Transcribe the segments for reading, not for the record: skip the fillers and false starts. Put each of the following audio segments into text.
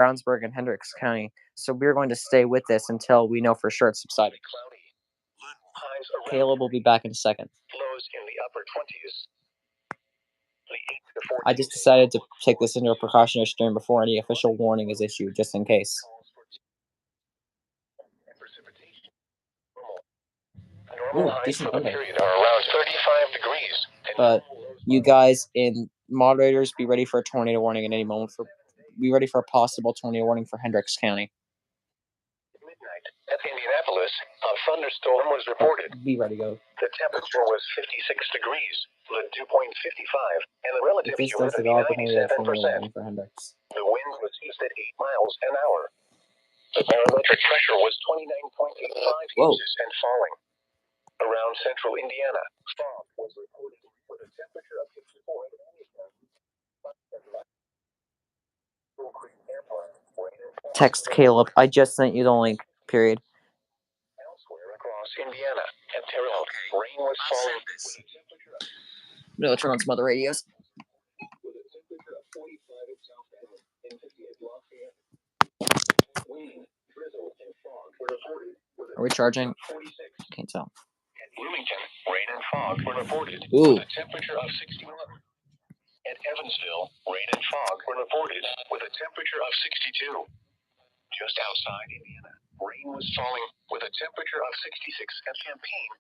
Brownsburg and Hendricks County, so we're going to stay with this until we know for sure it's subsided. Caleb will be back in a second. I just decided to take this into a precautionary stream before any official warning is issued, just in case. Ooh, decent window. But you guys in moderators, be ready for a tornado warning at any moment. Be ready for a possible tornado warning for Hendricks County. Midnight at Indianapolis, a thunderstorm was reported. Be ready, go. The temperature was 56 degrees, the dew point 55, and the relative humidity 97%. For Hendricks. The wind was east at 8 miles an hour. The barometric pressure was 29.85 inches and falling. Around central Indiana, fog was reported with a temperature of 54 at Text Caleb. I just sent you the link. Period. Elsewhere across Indiana and Terrell, rain was falling. I'm gonna turn on some other radios. With a temperature of 45 at South Bend and 50 at Lafayette. Wind, drizzle, and fog were reported. Are we charging? 46. Can't tell. At Bloomington, rain and fog were reported. Ooh. With a temperature of 61. At Evansville, rain and fog were reported with a temperature of 62. Just outside Indiana, rain was falling with a temperature of 66 at Champaign,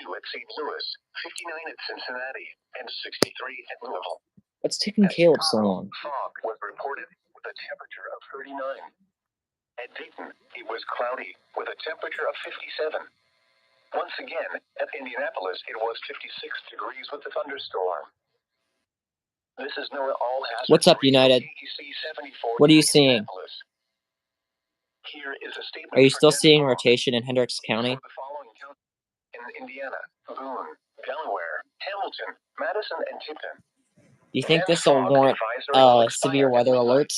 62 at St. Louis, 59 at Cincinnati, and 63 at Louisville. What's taking Caleb so long? Fog was reported with a temperature of 39. At Dayton, it was cloudy with a temperature of 57. Once again, at Indianapolis, it was 56 degrees with a thunderstorm. This is NOAA All Hazard. What's up, United? What are you seeing? Here is a statement. Are you still seeing rotation in Hendricks County? In Indiana, Boone, Delaware, Hamilton, Madison, and Tipton. Do you think this will warrant severe weather alerts?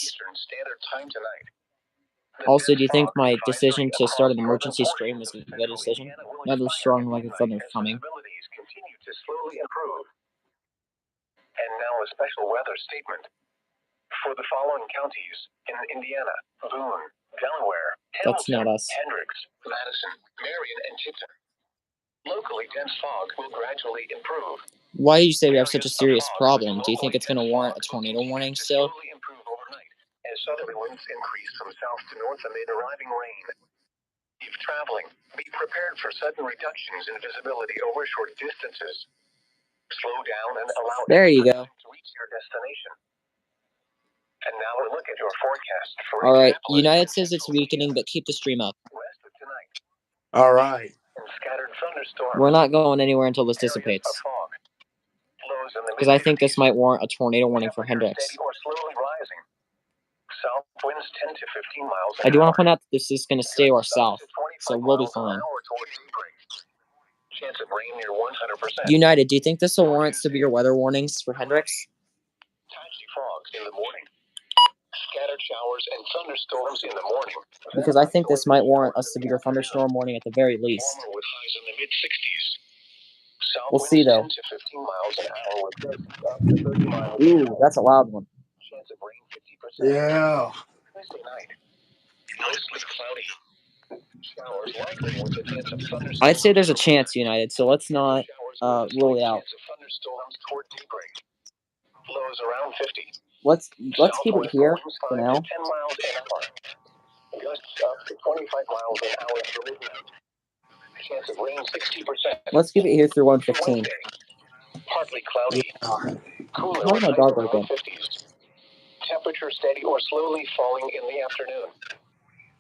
Also, do you think my decision to start an emergency stream was a good decision? Another strong leg of thunder coming. Continue to slowly improve. And now a special weather statement. For the following counties in Indiana, Boone, Delaware, Hamilton, Hendricks, Madison, Marion, and Tipton. Locally, dense fog will gradually improve. Why do you say we have such a serious problem? Do you think it's going to warrant a tornado warning still? Improve overnight as southerly winds increase from south to north amid arriving rain. If traveling, be prepared for sudden reductions in visibility over short distances. Slow down and allow there you go. To reach your destination. And now we look at your forecast for all right, United says it's weakening, but keep the stream up. All right. We're not going anywhere until this dissipates. Because I think this might warrant a tornado warning for Hendricks. South winds 10 to 15 miles I do want to point out that this is going to stay to our south, so we'll be fine. Chance of rain near 100%. United, do you think this will warrant severe weather warnings for Hendricks? Patchy fog in the morning. Scattered showers and thunderstorms in the morning. Because I think this might warrant a severe thunderstorm warning at the very least. With highs in the mid-60s. We'll see, though. 10 to 15 miles an hour with gusts up to 30 miles. Ooh, that's a loud one. Chance of rain 50%. Yeah. Tuesday night. Mostly cloudy. Showers likely with a chance of thunderstorms. I'd say there's a chance, United, so let's not rule it out. Thunderstorms toward daybreak. Lows around 50. Let's keep it here for now. 10 miles an hour. Gusts up to 25 miles an hour after midnight. Chance of rain 60%. Let's keep it here through 1:15. Partly cloudy. Cooler How did my dog break in? 50s. Temperature steady or slowly falling in the afternoon.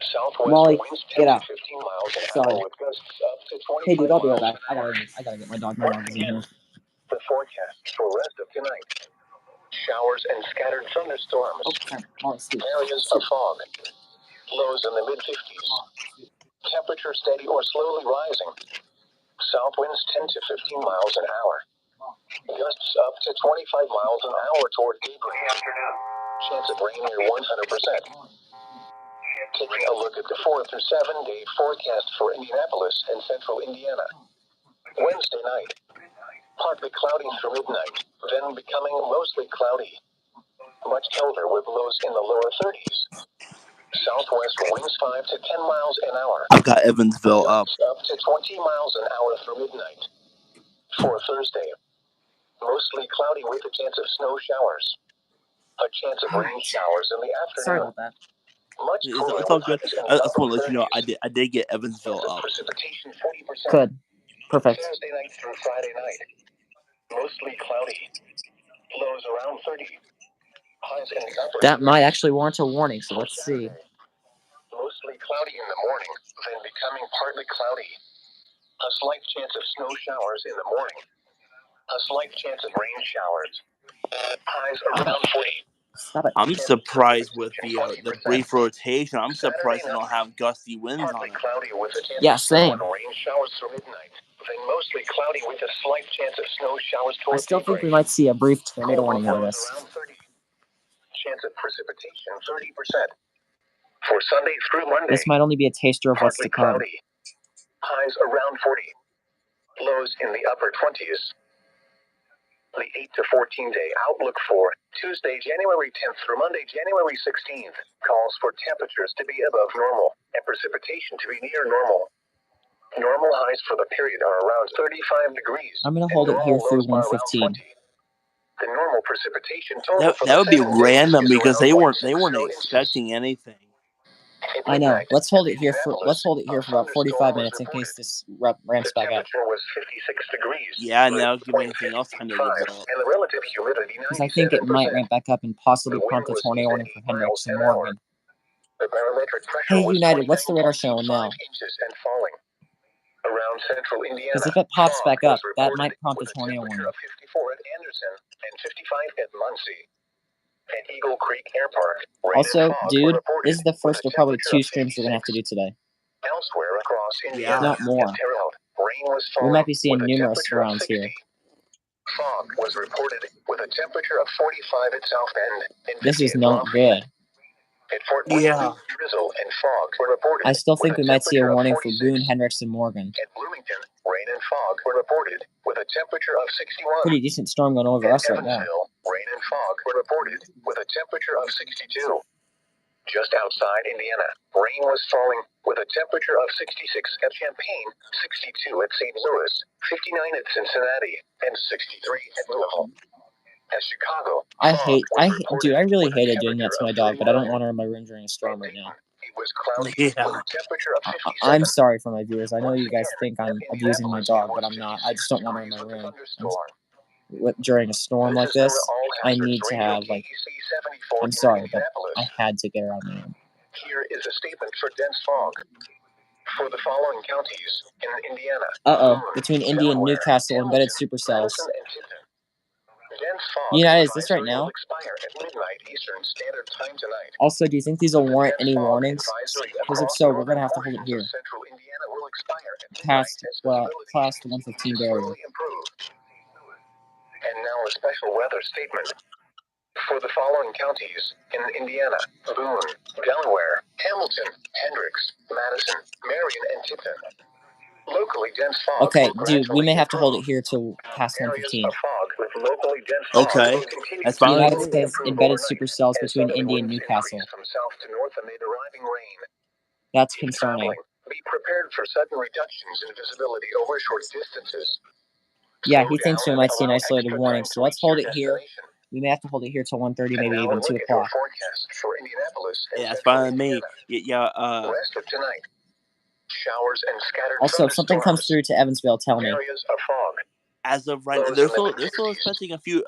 Southwest Molly, winds 10 get out. to 15 miles an Sorry. hour with gusts up to 25 Hey, dude, I'll be right miles back. an hour. I gotta get my dog. My dog is in here. The forecast for rest of tonight. Showers and scattered thunderstorms. Areas of fog. Lows in the mid-50s. Temperature steady or slowly rising. South winds 10 to 15 miles an hour. Gusts up to 25 miles an hour toward daybreak. Chance of rain near 100%. Taking a look at the 4 through 7 day forecast for Indianapolis and central Indiana. Wednesday night. Partly cloudy through midnight, then becoming mostly cloudy. Much colder with lows in the lower 30s. Southwest winds 5 to 10 miles an hour. I've got Evansville up. Up to 20 miles an hour through midnight. For Thursday, mostly cloudy with a chance of snow showers. A chance of rain showers in the afternoon. Sorry about that. Much cooler It's all good. I just want to let you know 30s. I did get Evansville up. Precipitation 40%. Good. Perfect. Thursday night through Friday night. Mostly cloudy. Lows around 30. Highs in the upper That might actually warrant a warning, so let's see. Mostly cloudy in the morning, then becoming partly cloudy. A slight chance of snow showers in the morning. A slight chance of rain showers. Highs around 40. Stop it. I'm surprised with the brief rotation. I'm surprised they don't have gusty winds on it. Cloudy with a chance Yeah, of snow same. and rain showers through midnight. Then mostly cloudy with a slight chance of snow showers I towards still think daybreak. we might see a brief tornado warning out of this. Around 30. Chance of precipitation 30%. For Sunday through Monday. This might only be a taster of what's to come. Cloudy. Highs around 40. Lows in the upper 20s. The 8 to 14 day outlook for Tuesday, January 10th through Monday, January 16th calls for temperatures to be above normal and precipitation to be near normal. Normal highs for the period are around 35 degrees. I'm going to hold it here through 115. The normal precipitation total That would be random because they weren't expecting anything. I know. Let's hold it here for about 45 minutes in case this ramps back up. Was 56 degrees. Yeah, and that'll give me anything else time to develop. And the relative humidity Because I think it might ramp back up and possibly prompt a tornado warning for Hendricks and Morgan. Hey, United, what's the radar showing now? Around central Indiana. Because if it pops back up, that might prompt a tornado warning. 54 at Anderson and 55 at Muncie. At Eagle Creek Air Park. Also, dude, this is the first of probably 2 streams we're going to have to do today. Elsewhere across Indiana. Not more. We might be seeing numerous rounds here. Fog was reported with a temperature of 45 at South Bend. This is not good. At Fort Wayne, drizzle and fog were reported. I still think we might see a warning for Boone, Hendricks, and Morgan. At Bloomington, rain and fog were reported with a temperature of 61. Pretty decent storm going over us right now. Rain and fog were reported with a temperature of 62. Just outside Indiana, rain was falling with a temperature of 66 at Champaign, 62 at St. Louis, 59 at Cincinnati, and 63 at Louisville. At Chicago, dude, I really hated doing that to my dog, but I don't want her in my room during a storm right now. It was cloudy with a temperature of 57. I'm sorry for my viewers. I know you guys think I'm abusing my dog, but I'm not. I just don't want her in my room. During a storm like this, I need to have, I'm sorry, but I had to get her out of my room. Here is a statement for dense fog. For the following counties in Indiana. Between Indy and Newcastle, embedded supercells. United, is this right now? Also, do you think these will warrant any warnings? Because if so, we're going to have to hold it here. Past the 115 barrier. And now a special weather statement. For the following counties in Indiana, Boone, Delaware, Hamilton, Hendricks, Madison, Marion, and Tipton. Locally dense fog. Okay, dude, we may have to hold it here till past 115. Okay, that's fine. United States embedded supercells between Indy and Newcastle. From south to north amid arriving rain. That's concerning. Be prepared for sudden reductions in visibility over short distances. Yeah, he thinks we might see an isolated warning, so let's hold it here. We may have to hold it here till 1:30, maybe even 2 o'clock. Yeah, that's fine with me. Yeah. Rest of tonight. Showers and scattered also, if something comes through to Evansville, tell me. Areas of fog. As of right now, they're still expecting a few,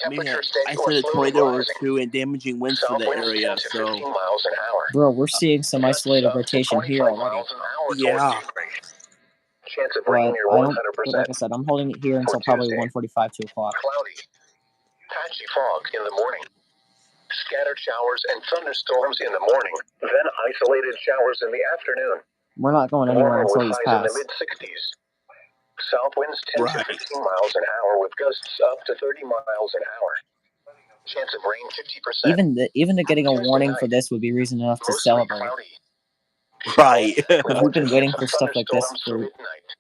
maybe I said a tornado or two and damaging winds for the area. So, bro, we're seeing some isolated rotation here already. Yeah. But like I said, I'm holding it here until probably 1:45, 2 o'clock. Cloudy, patchy fog in the morning. Scattered showers and thunderstorms in the morning, then isolated showers in the afternoon. We're not going anywhere until he's In the passed. mid-60s. South winds 10 to 15 miles an hour with gusts up to 30 miles an hour. Chance of rain 50%. Even the getting a warning for this would be reason enough to celebrate. Right. We've been waiting for stuff like this for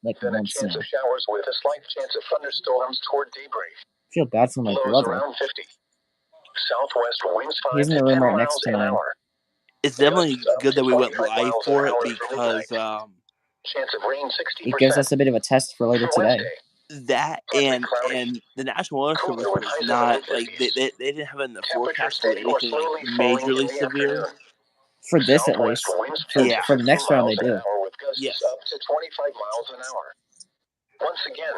like months now. Showers with a slight chance of thunderstorms toward daybreak. I feel bad for my brother. Around 50. Southwest winds 5 He's in to the room 10 right miles next to an mine. hour. It's definitely Gusts up good to that we went 25 live miles for an it hour through midnight. because Chance of rain 60%. It gives us a bit of a test for later For today. Wednesday, that partly cloudy. and the National Weather Cooler Service with was highs in the not mid-50s. like they didn't have in the Temperature forecast for steady or anything like slowly falling majorly in the severe. afternoon. For this, at Southwest least. winds 10 Yeah. to For the 15 next round, they miles an do. hour with gusts Yes. up to 25 miles an hour. Once again,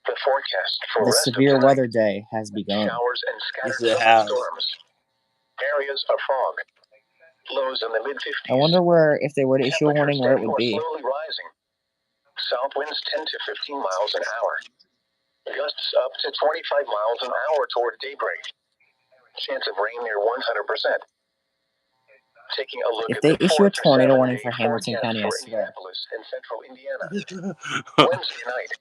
the forecast for The rest severe of tonight. weather day has begun. Showers and scattered Yes, it has. thunderstorms. Areas of fog. Lows in the mid-50s. I wonder where, if they were to issue a warning, where it would be. Slowly rising. South winds 10 to 15 miles an hour. Gusts up to 25 miles an hour toward daybreak. Chance of rain near 100%. Taking a look If at they the issue a 4 to tornado 7 warning day for Hamilton forecast County, I for swear, Indianapolis and central Indiana. Wednesday night,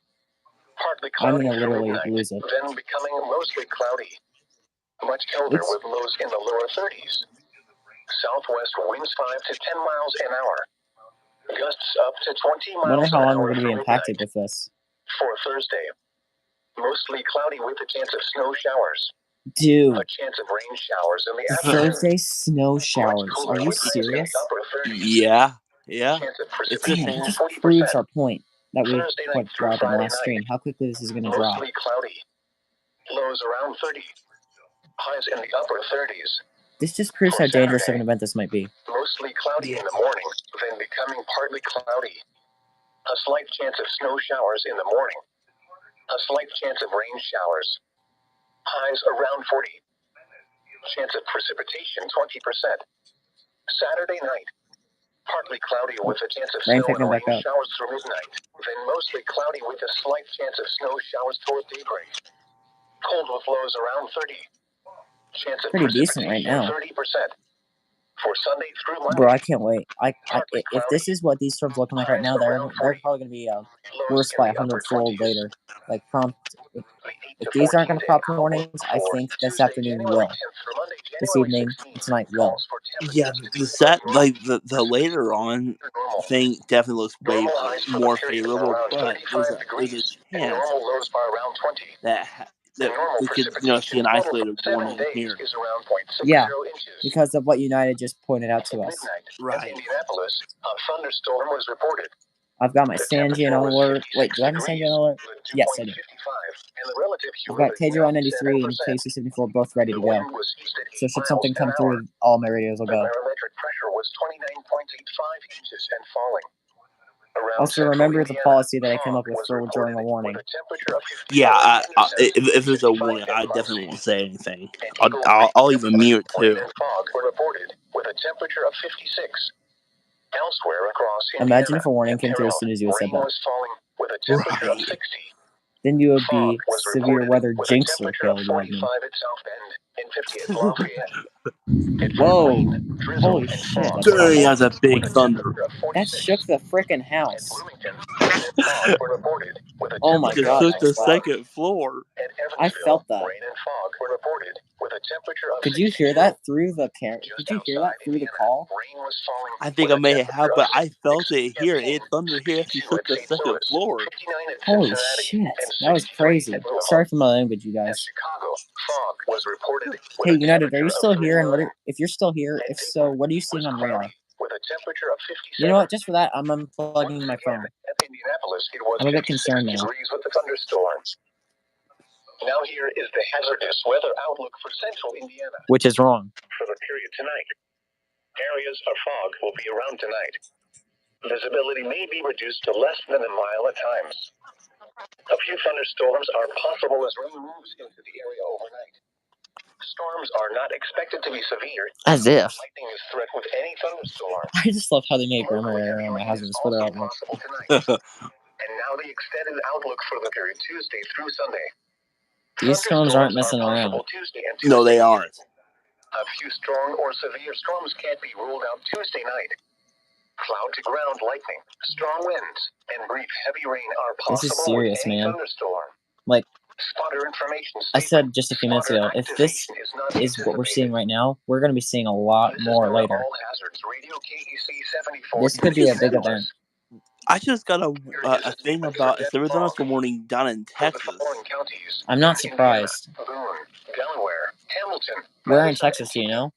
partly I'm cloudy gonna through literally midnight, lose it. then becoming mostly cloudy. Much colder It's- with lows in the lower 30s. Southwest winds 5 to 10 miles an hour. Gusts up to 20 I wonder miles how an long hour we're gonna be through impacted midnight. with this. For Thursday, mostly cloudy with a chance of snow showers. Dude, A chance of rain showers in the afternoon. Thursday snow showers. Are you serious? Yeah. Chance of It's just Man, it saying. just 40%. proves our point that we Thursday night pointed through out in the Friday last stream. How quickly this is gonna night, drop. mostly cloudy. Lows around 30. Highs in the upper 30s. This just proves For how dangerous of Saturday, an event this might be. mostly cloudy in the Yeah. morning, then becoming partly cloudy. A slight chance of snow showers in the morning. A slight chance of rain showers. Highs around 40. Chance of precipitation 20%. Saturday night, partly cloudy with a chance of Rain snow picking and back rain up. showers through midnight. Then mostly cloudy with a slight chance of snow showers toward daybreak. Cold with lows around 30. Chance of Pretty decent right precipitation now. 30%. For Sunday through Monday. Bro, I can't wait. Partly If this cloudy. is what these storms looking like right now, they're probably gonna be Lows worse in by the upper 100-fold 20s. later. Like prompt. The 8 If to these aren't 14 gonna day prompt outlook warnings, I for think this Tuesday, afternoon January will. 10th through Monday, This January evening 16th, and tonight will. calls for Yeah, temperatures to be the set above like normal. the later on Normal. thing definitely looks way Normal highs for the more period are favorable, around but 35 there's a degrees, and chance normal lows are around 20. that And normal we could see precipitation an total for isolated 7 warning days here. is around 0.60 Yeah, inches. because of what United just pointed out to At us. midnight, Right. in Indianapolis, a thunderstorm was reported. I've got my The Sanjian temperature was alert. Wait, 56 do I have my degrees, Sanjian alert? with dew Yes, I point do. 55, and the relative I've got humidity KJ193 and 97%. KC74 both ready to The go. wind was east at 8 So should miles something come an hour. through, all my radios will The go. barometric pressure was 29.85 inches and falling. Around Also, central remember the Indiana, policy that I came fog up with was for during a reported warning. with a temperature of 54 Yeah, in Henderson, if there's a 55 warning, in I Muncie, definitely won't say anything. and Eagle I'll even mute rain too. and fog were reported with a temperature of 56. Elsewhere across Imagine Indiana if a warning and came through as soon as you had said rain that. was falling with a temperature of Right. 60. Then you would Fog be was severe reported weather with a jinxer, temperature of Caleb Wagner. 45 at South Bend and 50 at Lafayette. It Whoa! rain, drizzle, Holy and shit, fog that's Dang, loud. that's a big with a thunder. temperature of That 46. shook the frickin' At house. Bloomington, rain and fog were reported with a Oh my Just god, temperature of took the that's loud. 61. second floor. At I Evansville, felt that. rain and fog were reported with a temperature of Could you 62. hear that through the camera? Just Could you hear that outside through the Indiana, call? rain was falling I think with I a may temperature have, of but I 66 felt it at here. Champaign, It thundered here as he 62 took at the St. second Louis, floor. 59 at Holy Cincinnati, shit, and that was 63 crazy. at Louisville. Sorry for my language, you At guys. Chicago, fog was reported with Hey, a United, are temperature you of still here? And 39. if you're still here, And if so, what are you seeing was on radar? cloudy with a temperature of 57. You know what? Just for that, I'm unplugging Once my again, phone. at Indianapolis, it was I'm a bit 56 concerned now. degrees with the thunderstorm. Now here is the hazardous weather outlook for central Indiana. Which is wrong. For the period tonight, areas of fog will be around tonight. Visibility may be reduced to less than a mile at times. A few thunderstorms are possible as rain moves into the area overnight. Storms are not expected to be severe. As if. Lightning is threat with any thunderstorm. I just love how they made grammar Locally error heavy on my rain is hazardous weather also outlook. possible tonight. And now the extended outlook for the period Tuesday through Sunday. These storms aren't messing are around. possible Tuesday and Tuesday. No, they aren't. A few strong or severe storms can't be ruled out Tuesday night. Cloud to ground lightning, strong winds, and brief heavy rain are This possible is serious, with any man. thunderstorm. Like, Spotter information I statement. said just a few minutes Spotter ago, if this activation is not is what we're seeing anticipated. right now, we're going to be seeing a lot This is more Nora later. All Hazards Radio KEC 74 This could be a big event. Indianapolis. I just got Here is a thing winter about a depth severe fog thunderstorm warning down in for the Texas. following counties: I'm not Indiana, surprised. Boone, Delaware, Hamilton. Where in Texas, do you know?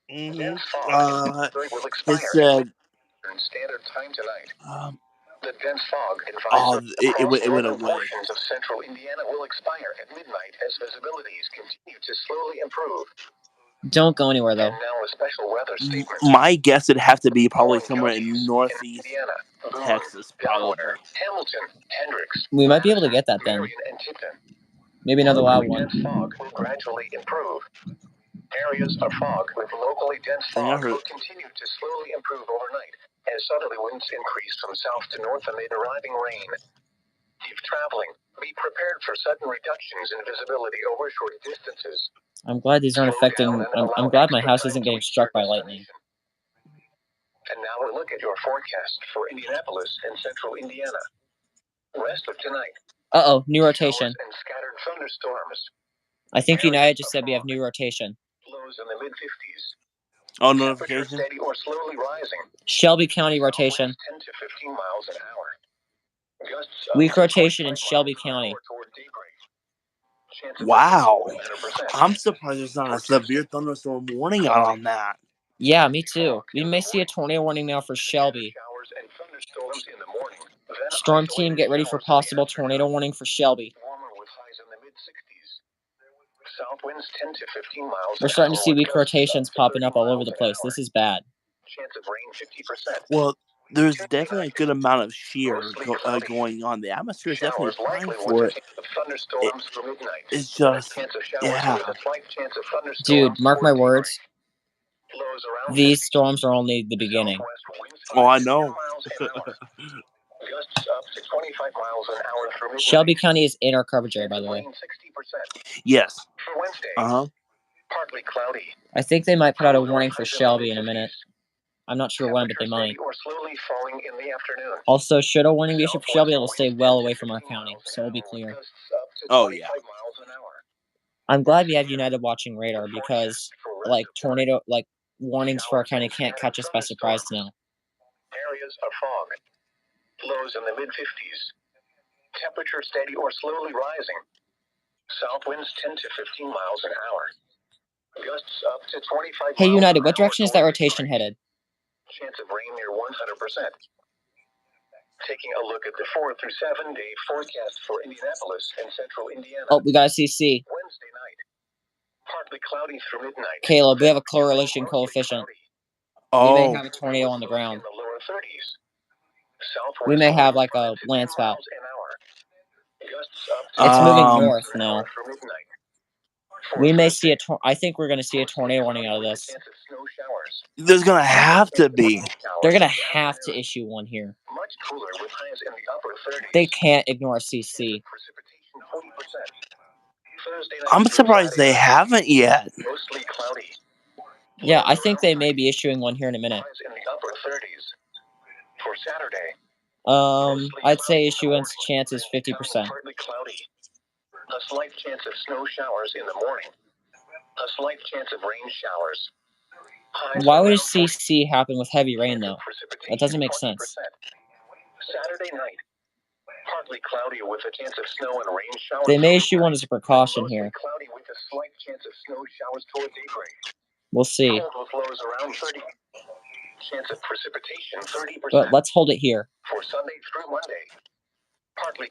Dense fog will expire It said standard time tonight. The dense fog oh, advisory it across went northern away. portions of central Indiana will expire at midnight as visibilities continue to slowly improve. Don't go anywhere, though. And now a special weather statement. My guess it'd have to be probably somewhere in northeast Indiana, Texas, probably. Hamilton, Hendricks. We might be able to get that then. Marion, and Tipton. Maybe another loud one. Dense fog will gradually improve. Areas of fog with locally dense fog will continue to slowly improve overnight as southerly winds increase from south to north amid arriving rain. If traveling, be prepared for sudden reductions in visibility over short distances. I'm glad these aren't affecting. I'm glad my house isn't getting struck by lightning. And now a look at your forecast for Indianapolis and central Indiana. Rest of tonight. New rotation. And scattered thunderstorms. I think United just said we have new rotation. Lows in the mid-50s. Oh, notification? Steady or slowly rising. Shelby County rotation. 10 to 15 miles an hour. Gusts Weak rotation in Shelby County. Wow. I'm surprised there's not a severe thunderstorm warning out on that. Yeah, me too. We may see a tornado warning now for Shelby. Storm team, get ready for possible tornado warning for Shelby. We're starting to see weak rotations popping up all over the place. This is bad. Well, there's definitely a good amount of shear going on. The atmosphere is definitely primed for it. It's just, yeah. Dude, mark my words. These storms are only the beginning. Oh, I know. Shelby County is in our coverage area, by the way. Yes. Partly cloudy. I think they might put out a warning for Shelby in a minute. I'm not sure when, but they might. Also, should a warning be issued for Shelby, it'll stay well away from our county, so we'll be clear. Oh, yeah. I'm glad we have United watching radar because, tornado, warnings for our county can't catch us by surprise now. Areas of fog. Lows in the mid-50s. Temperature steady or slowly rising. South winds 10 to 15 miles an hour. Gusts up to 25 Hey, miles United, what direction is that rotation headed? Chance of rain near 100%. Taking a look at the 4 through 7 day forecast for Indianapolis and central Indiana. Oh, we got a CC. Wednesday night. Partly cloudy through midnight. Caleb, we have a correlation coefficient. Oh. We may have a tornado on the ground. In the lower 30s. We may have a land spout. It's moving north now. We may see I think we're going to see a tornado warning out of this. There's going to have to be. They're going to have to issue one here. They can't ignore CC. I'm surprised they haven't yet. Yeah, I think they may be issuing one here in a minute. For Saturday. I'd say issuance chance is 50%. A slight chance of snow showers in the morning. A slight chance of rain showers. Why would a CC happen with heavy rain, though? That doesn't make sense. Saturday night. Partly cloudy with a chance of snow and rain showers. They may issue one as a precaution here. Cloudy with a slight chance of snow showers toward daybreak. We'll see. Cold with lows around 30. Chance of precipitation 30%. But let's hold it here. For Sunday through Monday.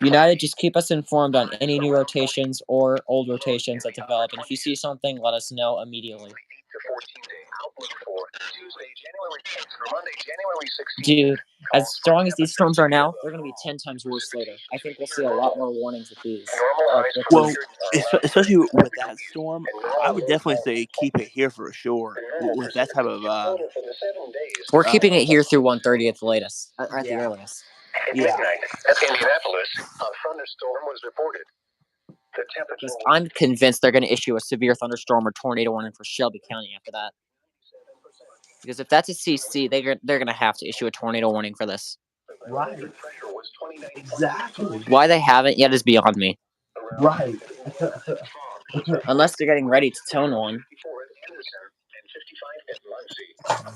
United, just keep us informed on any new rotations or old rotations that develop. And if you see something, let us know immediately. Dude, as strong as these storms are now, they're going to be 10 times worse later. I think we'll see a lot more warnings with these. Well, especially with that storm, I would definitely say keep it here for sure. With that type of... We're keeping it here through 1:30 at the latest. At the earliest. At midnight, at Indianapolis, a thunderstorm was reported. The temperature. I'm convinced they're going to issue a severe thunderstorm or tornado warning for Shelby County after that. Because if that's a CC, they're going to have to issue a tornado warning for this. Right. Exactly. Why they haven't yet is beyond me. Right. Unless they're getting ready to tone one.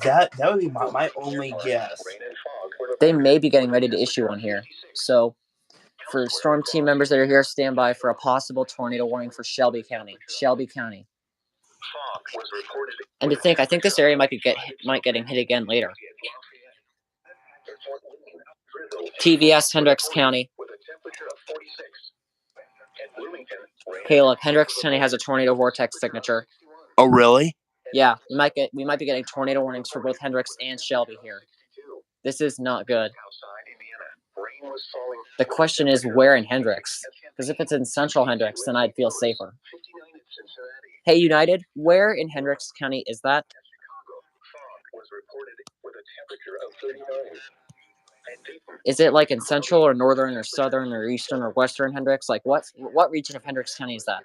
That would be my only guess. They may be getting ready to issue one here. So, for storm team members that are here, stand by for a possible tornado warning for Shelby County. Shelby County. And to think, I think this area might getting hit again later. TVS, Hendricks County. Caleb, Hendricks County has a tornado vortex signature. Oh, really? Yeah, we might be getting tornado warnings for both Hendricks and Shelby here. This is not good. The question is where in Hendricks? Because if it's in central Hendricks, then I'd feel safer. Hey, United, where in Hendricks County is that? Is it like in central or northern or southern or eastern or western Hendricks? Like what region of Hendricks County is that?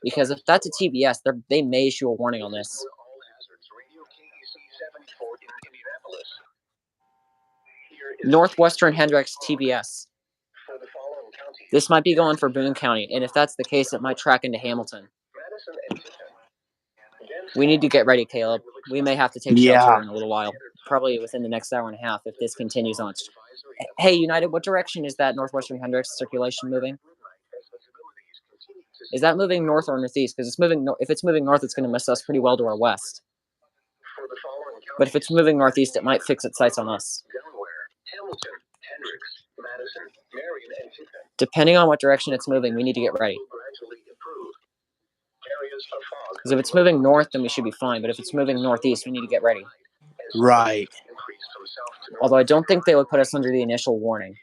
Because if that's a TBS, they may issue a warning on this. Northwestern Hendricks TBS. This might be going for Boone County, and if that's the case, it might track into Hamilton. We need to get ready, Caleb. We may have to take shelter in a little while, probably within the next hour and a half if this continues on. Hey, United, what direction is that Northwestern Hendricks circulation moving? Is that moving north or northeast? Because if it's moving north, it's going to miss us pretty well to our west. But if it's moving northeast, it might fix its sights on us. Depending on what direction it's moving, we need to get ready. Because if it's moving north, then we should be fine. But if it's moving northeast, we need to get ready. Right. Although I don't think they would put us under the initial warning.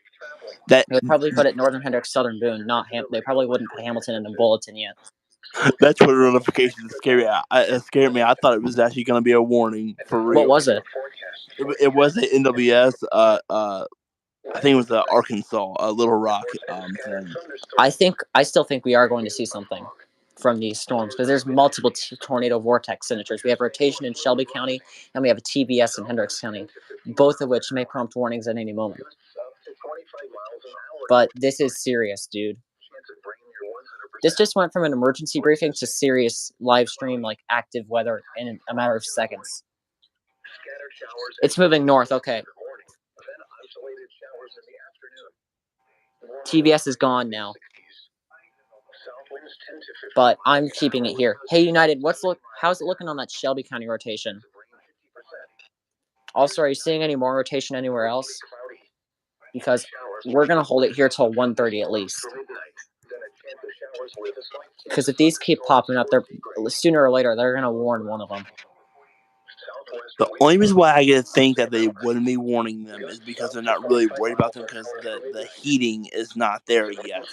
They would probably put it Northern Hendricks, Southern Boone, not they probably wouldn't put Hamilton in the bulletin yet. That Twitter notification scared me. I thought it was actually going to be a warning for real. What was it? It was an NWS. I think it was Arkansas, Little Rock thing. I still think we are going to see something from these storms because there's multiple tornado vortex signatures. We have rotation in Shelby County and we have a TBS in Hendricks County, both of which may prompt warnings at any moment. But this is serious, dude. This just went from an emergency briefing to serious live stream, like active weather in a matter of seconds. It's moving north, okay. TBS is gone now. But I'm keeping it here. Hey, United, how's it looking on that Shelby County rotation? Also, are you seeing any more rotation anywhere else? Because we're going to hold it here till 1:30 at least. Because if these keep popping up, sooner or later, they're going to warn one of them. The only reason why I get to think that they wouldn't be warning them is because they're not really worried about them because the heating is not there yet.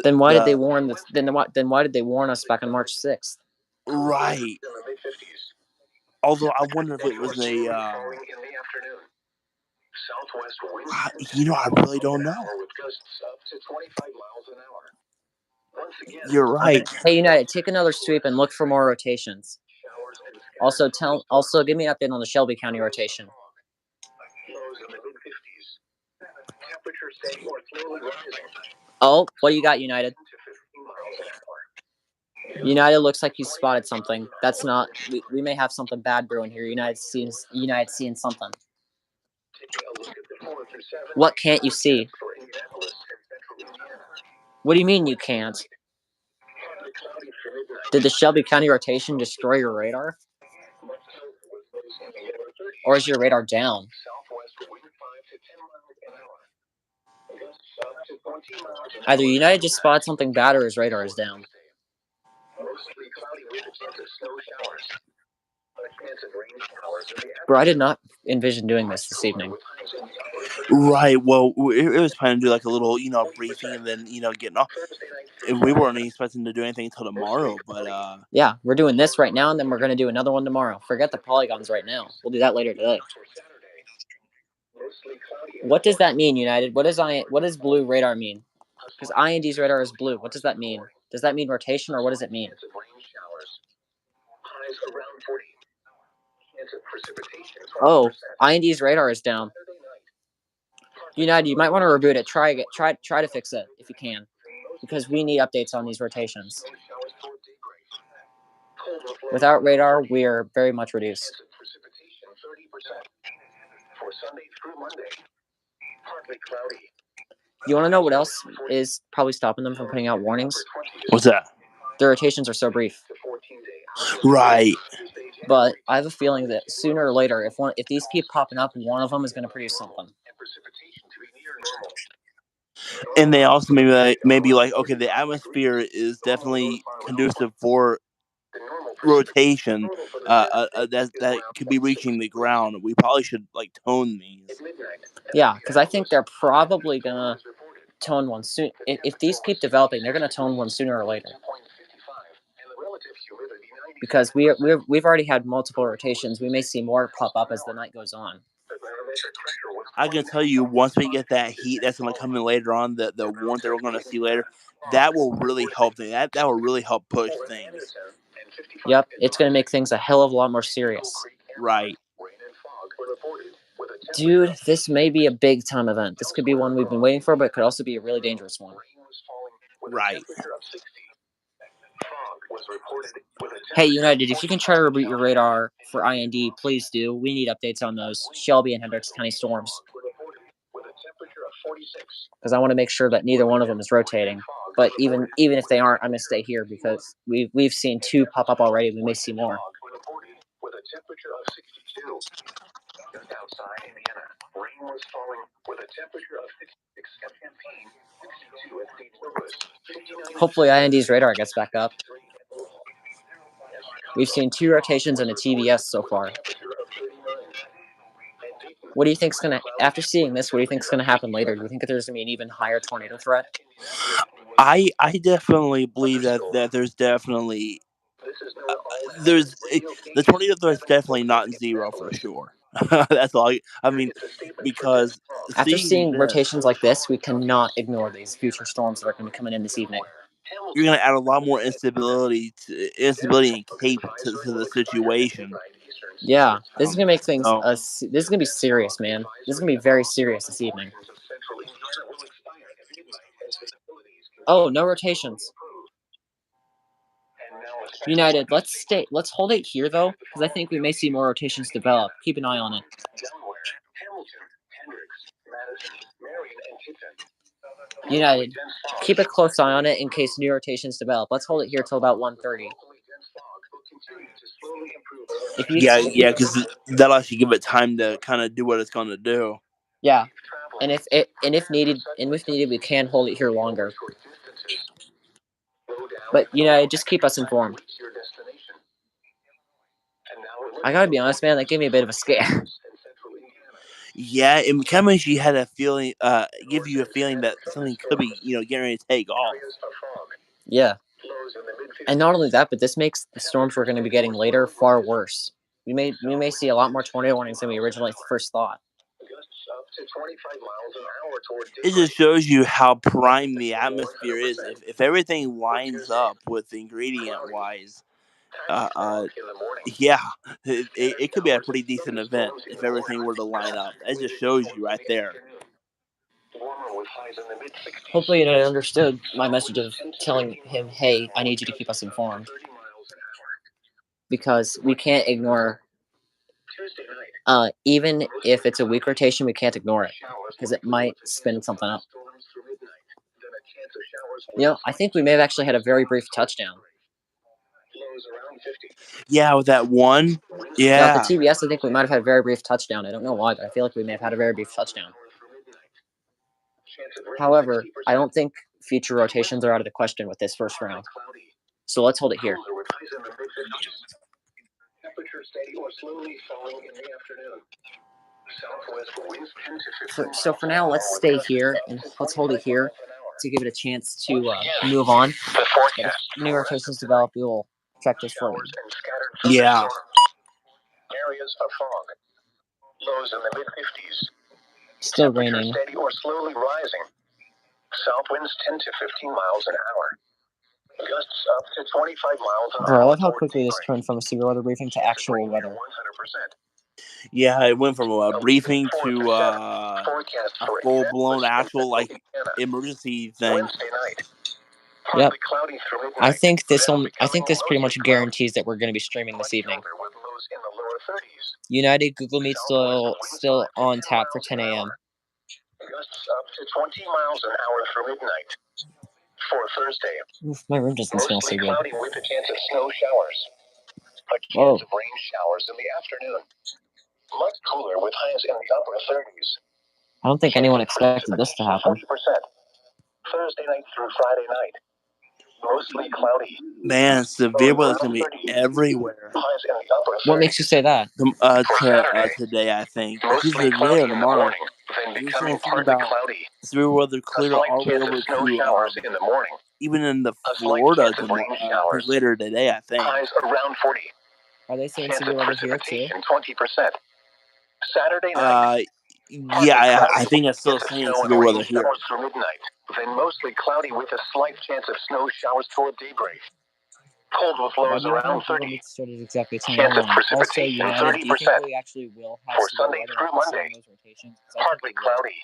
Then why did they warn this? Then why did they warn us back on March 6th? Right. Although I wonder if it was a. I really don't know. You're right. Hey, United, take another sweep and look for more rotations. Also, give me an update on the Shelby County rotation. Oh, what do you got, United? United looks like he's spotted something. That's not. We may have something bad brewing here. United seeing something. What can't you see? What do you mean you can't? Did the Shelby County rotation destroy your radar? Or is your radar down? Either United just spotted something bad or his radar is down. Bro, I did not envision doing this evening. Right. Well, it was planning to do like a little, briefing and then, getting off. We weren't expecting to do anything until tomorrow, but yeah, we're doing this right now, and then we're going to do another one tomorrow. Forget the polygons right now. We'll do that later today. What does that mean, United? What does blue radar mean? Because IND's radar is blue. What does that mean? Does that mean rotation, or what does it mean? Oh, IND's radar is down. United, you might want to reboot it. Try to fix it if you can, because we need updates on these rotations. Without radar, we are very much reduced. You want to know what else is probably stopping them from putting out warnings? What's that? Their rotations are so brief. Right. But I have a feeling that sooner or later, if these keep popping up, one of them is going to produce something. And they also maybe like, okay, the atmosphere is definitely conducive for rotation. That could be reaching the ground. We probably should like tone these. Yeah, because I think they're probably gonna tone one soon. If these keep developing, they're gonna tone one sooner or later. Because we've already had multiple rotations. We may see more pop up as the night goes on. I can tell you, once we get that heat that's going to come in later on, the warmth that we're going to see later, that will really help things. That will really help push things. Yep, it's going to make things a hell of a lot more serious. Right. Dude, this may be a big time event. This could be one we've been waiting for, but it could also be a really dangerous one. Right. Hey, United, if you can try to reboot your radar for IND, please do. We need updates on those Shelby and Hendricks County storms. Because I want to make sure that neither one of them is rotating. But even if they aren't, I'm going to stay here because we've seen 2 pop up already. We may see more. With a temperature of 62. Just outside Indiana, rain was falling with a temperature of 66 at Champaign, 62 at St. Louis, 59. Hopefully IND's radar gets back up. We've seen 2 rotations and a TVS so far. What do you think's gonna, after seeing this, what do you think's gonna happen later? Do you think that there's gonna be an even higher tornado threat? I definitely believe that there's definitely the tornado threat's definitely not zero for sure. That's all. I mean, because After seeing seeing this, rotations like this, we cannot ignore these future storms that are going to be coming in this evening. you're going to add a lot more instability and cape to the situation. Yeah, this is going to make things. So, This is going to be serious, man. This is going to be very serious this evening. Oh, no rotations. United, let's hold it here though, because I think we may see more rotations develop. Keep an eye on it. United, keep a close eye on it in case new rotations develop. Let's hold it here till about 1:30. yeah, because that'll actually give it time to kind of do what it's going to do. Yeah, and if needed, we can hold it here longer. But just keep us informed. I gotta be honest, man. That gave me a bit of a scare. Yeah, it kind of makes you had a feeling, give you a feeling that something could be, getting ready to take off. Yeah, and not only that, but this makes the storms we're going to be getting later far worse. We may see a lot more tornado warnings than we originally first thought. It just shows you how prime the atmosphere is. If everything lines up with ingredient wise, yeah, it could be a pretty decent event if everything were to line up. It just shows you right there. Hopefully, you understood my message of telling him, "Hey, I need you to keep us informed," because we can't ignore. Even if it's a weak rotation, we can't ignore it because it might spin something up. I think we may have actually had a very brief touchdown. Yeah, with that one. Yeah, Yeah. with the TBS, I think we might have had a very brief touchdown. I don't know why, but I feel like we may have had a very brief touchdown. However, I don't think future rotations are out of the question with this first round. So let's hold it here. So for now, let's stay here and let's hold it here to give it a chance to move on. If new rotations develop, we will check this further. Yeah. Areas of fog. Lows in the mid-50s. Still raining. Steady or slowly rising. South winds 10 to 15 miles an hour. Gusts up to 25 miles an hour. Bro, I love how quickly this turned from a severe weather briefing to actual weather. 100%. Yeah, it went from a briefing to a full-blown actual emergency thing. Yep. I think this pretty much guarantees that we're going to be streaming this evening. United Google Meet still on tap for 10 a.m. Gusts up to 20 miles an hour through midnight. For Thursday. Oof, my room doesn't smell so good. Cloudy with a chance of snow showers. A chance of rain showers in the afternoon. Much cooler with highs in the upper 30s. I don't think anyone expected this to happen. 40%. Thursday night through Friday night. Mostly cloudy. Man, severe weather's gonna be everywhere. Highs in the upper 30s. What makes you say that? Today, I think. Mostly Today cloudy or in the tomorrow. morning, then You're becoming saying something partly about cloudy. severe weather A clear slight all the way chance of over snow to showers in the morning. even in the A slight Florida chance of rain I think showers. later today, I think. Highs around 40. Are they saying Chance severe of weather here too? precipitation 20%. Saturday night. Yeah, I think it's still Chance of saying snow and severe rain weather here. showers through midnight. Then mostly cloudy with a slight chance of snow showers toward daybreak. Cold with Why lows do you have around Google 30. Meet started exactly 10:01? Chance of Also, precipitation United, do you think 30%. we actually will have For severe Sunday weather through also Monday. in those rotations? 'Cause I think Partly we will. cloudy.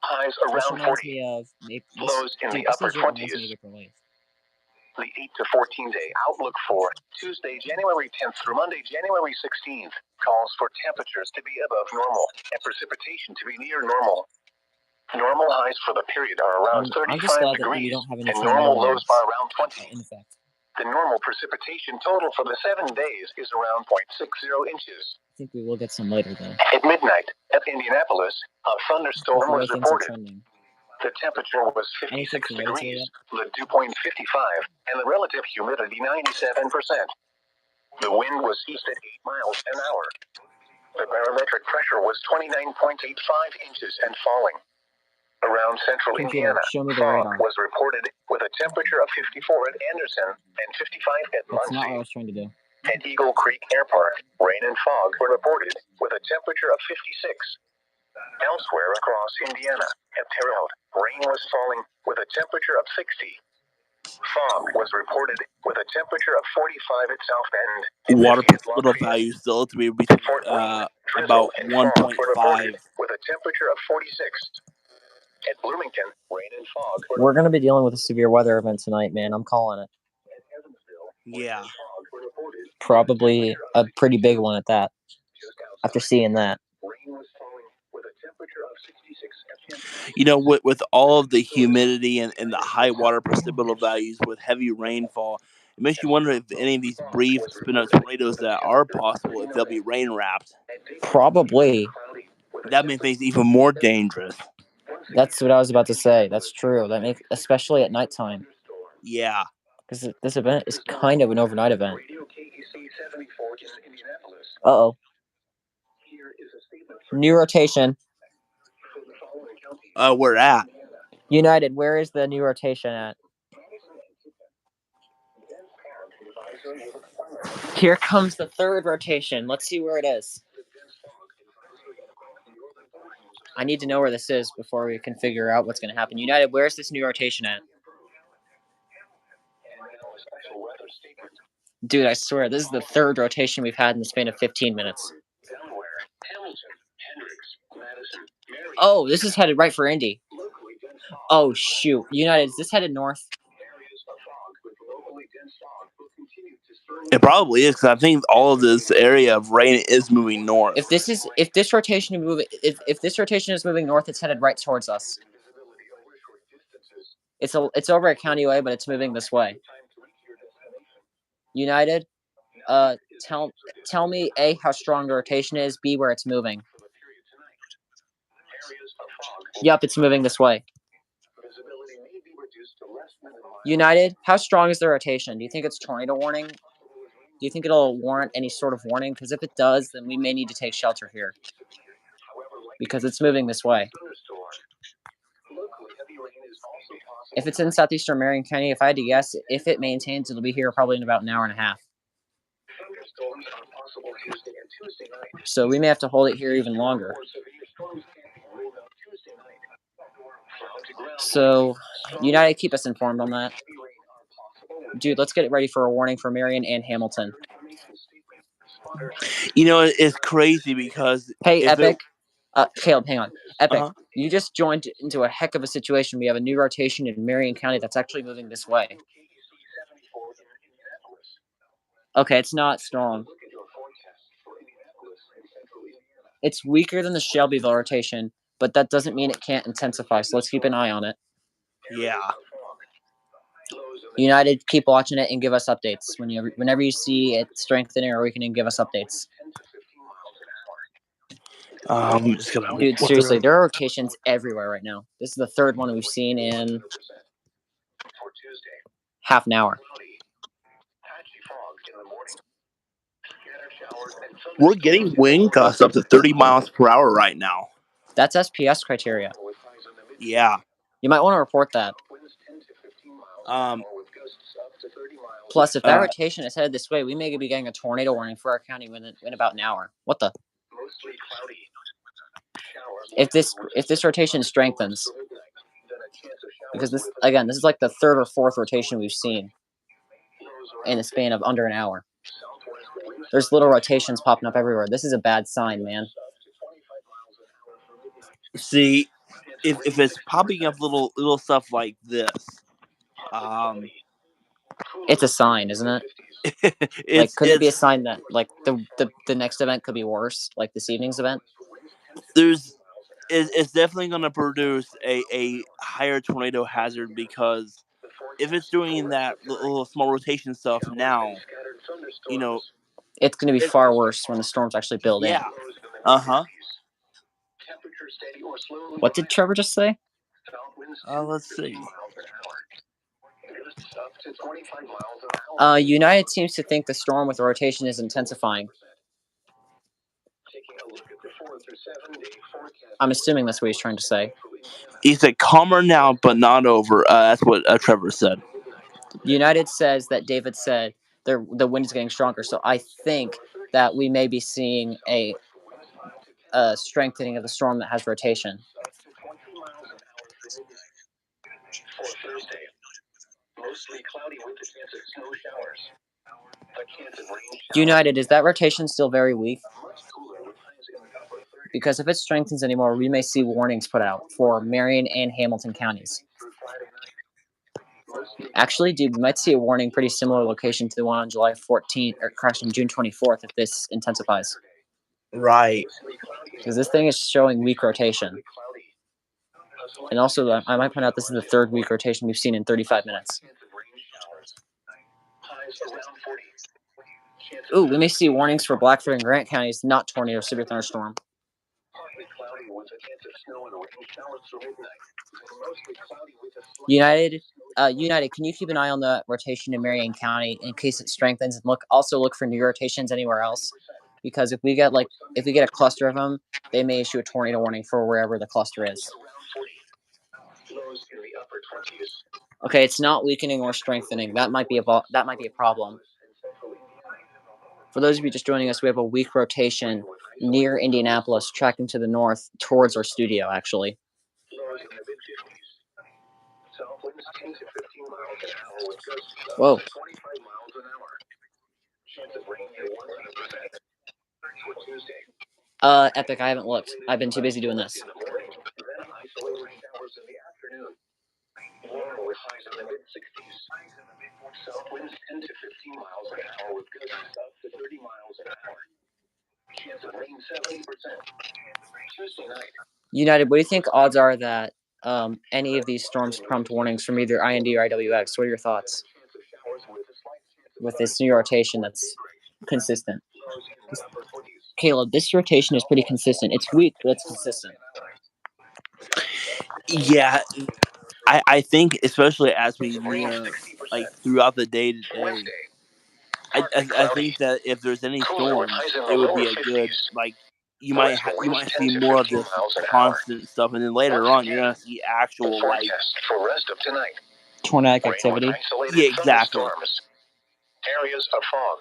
Highs This around reminds 40. me of Lows in the this upper legit reminds me of 20s. April 8th. The 8 to 14 day outlook for Tuesday, January 10th through Monday, January 16th calls for temperatures to be above normal and precipitation to be near normal. Normal highs for the period are around 35 I'm just glad that we degrees don't have any and normal tornado lows warnings are around 20. in effect. The normal precipitation total for the 7 days is around 0.60 inches. I think we will get some later though. At midnight, at Indianapolis, a thunderstorm The way was things are reported. trending. The temperature was 56 Anything from degrees, the dew point 55, and the relative humidity 97%. The wind was east at 8 miles an hour. The barometric pressure was 29.85 inches and falling. Around central Computer, Indiana, show me the fog radar. was reported with a temperature of 54 at Anderson and 55 at That's not what I Muncie. was trying to do. At Eagle Creek Air Park, rain and fog were reported with a temperature of 56. Elsewhere across Indiana, at Terre Haute, rain was falling with a temperature of 60. Fog was reported with a temperature of 45 at South Bend. Water precipitable value still to be between about 1.5. With a temperature of 46. At Bloomington, rain and fog. We're going to be dealing with a severe weather event tonight, man. I'm calling it. Yeah. Probably a pretty big one at that. After seeing that. You know, with all of the humidity and the high water precipitable values with heavy rainfall, it makes you wonder if any of these brief spin-up tornadoes that are possible, if they'll be rain wrapped. Probably. That makes things even more dangerous. That's what I was about to say. That's true. That makes, especially at nighttime. Yeah. Because this event is kind of an overnight event. Uh-oh. New rotation. Where at? United, where is the new rotation at? Here comes the third rotation. Let's see where it is. I need to know where this is before we can figure out what's going to happen. United, where's this new rotation at? Dude, I swear, this is the third rotation we've had in the span of 15 minutes. Oh, this is headed right for Indy. Oh, shoot. United, is this headed north? It probably is, because I think all of this area of rain is moving north. If this rotation is moving north, it's headed right towards us. It's over at County Way, but it's moving this way. United, tell me A, how strong the rotation is, B, where it's moving. Yep, it's moving this way. United, how strong is the rotation? Do you think it's tornado warning? Do you think it'll warrant any sort of warning? Because if it does, then we may need to take shelter here. Because it's moving this way. If it's in southeastern Marion County, if I had to guess, if it maintains, it'll be here probably in about an hour and a half. So we may have to hold it here even longer. So, United, keep us informed on that. Dude, let's get it ready for a warning for Marion and Hamilton. You know, it's crazy because... Hey, Epic. Caleb, hang on. Epic, you just joined into a heck of a situation. We have a new rotation in Marion County that's actually moving this way. Okay, it's not strong. It's weaker than the Shelbyville rotation, but that doesn't mean it can't intensify, so let's keep an eye on it. Yeah. United, keep watching it and give us updates whenever you see it strengthening or weakening. Give us updates. Just gonna Dude, seriously, there are rotations everywhere right now. This is the third one we've seen in half an hour. We're getting wind gusts up to 30 miles per hour right now. That's SPS criteria. Yeah. You might want to report that. Plus, if that rotation is headed this way, we may be getting a tornado warning for our county in about an hour. What the? If this rotation strengthens, because this is like the third or fourth rotation we've seen in a span of under an hour. There's little rotations popping up everywhere. This is a bad sign, man. See, if it's popping up little stuff like this, it's a sign, isn't it? Could it be a sign that the next event could be worse, like this evening's event? It's definitely going to produce a higher tornado hazard, because if it's doing that little small rotation stuff now, it's going to be far worse when the storms actually build in. Yeah. What did Trevor just say? Let's see. United seems to think the storm with the rotation is intensifying. I'm assuming that's what he's trying to say. He said calmer now, but not over. That's what Trevor said. United says that David said the wind is getting stronger, so I think that we may be seeing a strengthening of the storm that has rotation. United, is that rotation still very weak? Because if it strengthens anymore, we may see warnings put out for Marion and Hamilton counties. Actually, dude, we might see a warning pretty similar location to the one on July 14th or crashing June 24th if this intensifies. Right. Because this thing is showing weak rotation. And also, I might point out this is the third weak rotation we've seen in 35 minutes. Ooh, we may see warnings for Blackford and Grant counties, not tornado, severe thunderstorm. United, can you keep an eye on the rotation in Marion County in case it strengthens, and look for new rotations anywhere else? Because if we get a cluster of them, they may issue a tornado warning for wherever the cluster is. Okay, it's not weakening or strengthening. That might be a problem. For those of you just joining us, we have a weak rotation near Indianapolis, tracking to the north towards our studio, actually. Whoa. Epic, I haven't looked. I've been too busy doing this. South winds 10 to 15 miles an hour with gusts up to 30 miles an hour. Chance of rain 70%. Tuesday night. United, what do you think odds are that any of these storms prompt warnings from either IND or IWX? What are your thoughts with this new rotation that's consistent? Caleb, this rotation is pretty consistent. It's weak, but it's consistent. Yeah, I think especially as we near throughout the day today, I think that if there's any storms, it would be a good you might see more of this constant stuff, and then later on you're gonna see actual for rest of tonight. Tornadic activity. Yeah, exactly. Areas of fog.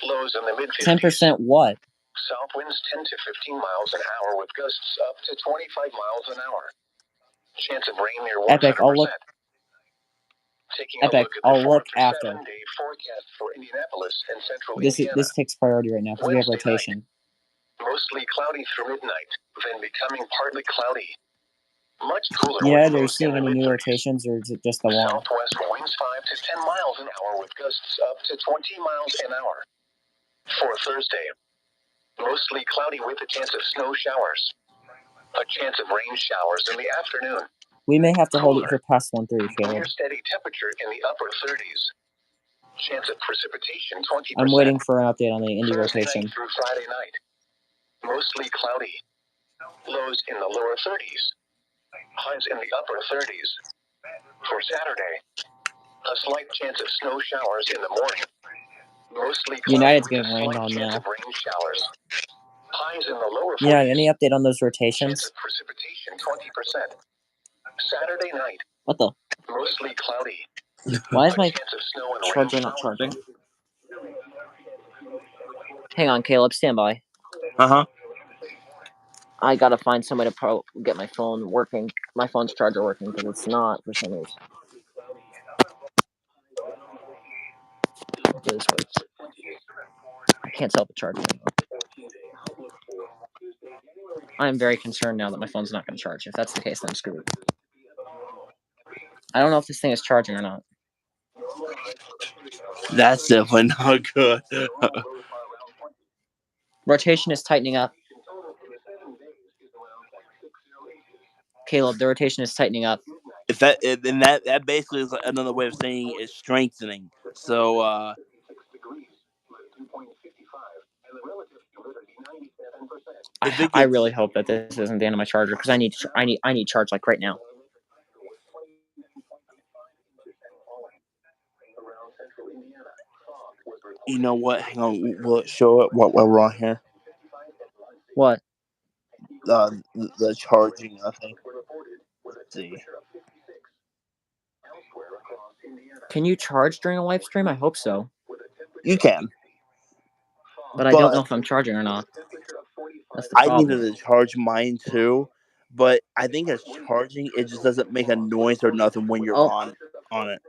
Lows in the mid 50s. 10% what? South winds 10 to 15 miles an hour with gusts up to 25 miles an hour. Chance of rain near 100%. Epic, I'll look. I'll look after. Forecast for Indianapolis and central Indiana. This takes priority right now because we have rotation. Mostly cloudy through midnight, then becoming partly cloudy. Much cooler. Yeah, are you seeing any new rotations, or is it just the one? Southwest winds 5 to 10 miles an hour with gusts up to 20 miles an hour. For Thursday, mostly cloudy with a chance of snow showers. A chance of rain showers in the afternoon. We may have to hold it for past 1:30, Caleb. Near steady temperature in the upper 30s. Chance of precipitation 20%. I'm waiting for an update on the Indy Thursday rotation. night through Friday night. Mostly cloudy. Lows in the lower 30s. Highs in the upper 30s. For Saturday, a slight chance of snow showers in the morning. Mostly cloudy United's with a getting rained slight on chance now. of rain showers. Highs in the lower 40s. United, any update on those Chance rotations? of precipitation 20%. Saturday night, What the? mostly cloudy. Why is A my chance of snow and rain charger not showers. charging? Hang on, Caleb. Stand by. I gotta find some way to get my phone working. My phone's charger working because it's not for some reason. This works. I can't sell the charger anymore. I'm very concerned now that my phone's not going to charge. If that's the case, then I'm screwed. I don't know if this thing is charging or not. That's definitely not good. Rotation is tightening up. Caleb, the rotation is tightening up. If that basically is another way of saying it's strengthening. So I really hope that this isn't the end of my charger because I need charge like right now. you know what? Hang on, will it show it what we're on here? What? The charging, I think. Let's see. Can you charge during a live stream? I hope so. You can. But I don't know if I'm charging or not. That's the I problem. needed to charge mine too, but I think it's charging. It just doesn't make a noise or nothing when you're on it.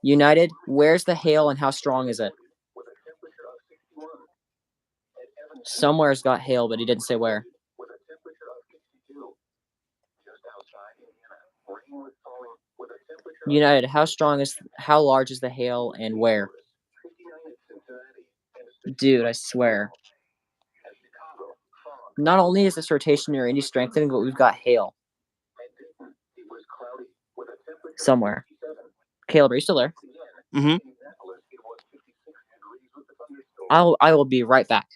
United, where's the hail and how strong is it? Somewhere's got hail, but he didn't say where. United, how large is the hail and where? Dude, I swear. Not only is this rotation near Indy strengthening, but we've got hail. Somewhere. Caleb, are you still there? Mm-hmm. I will be right back.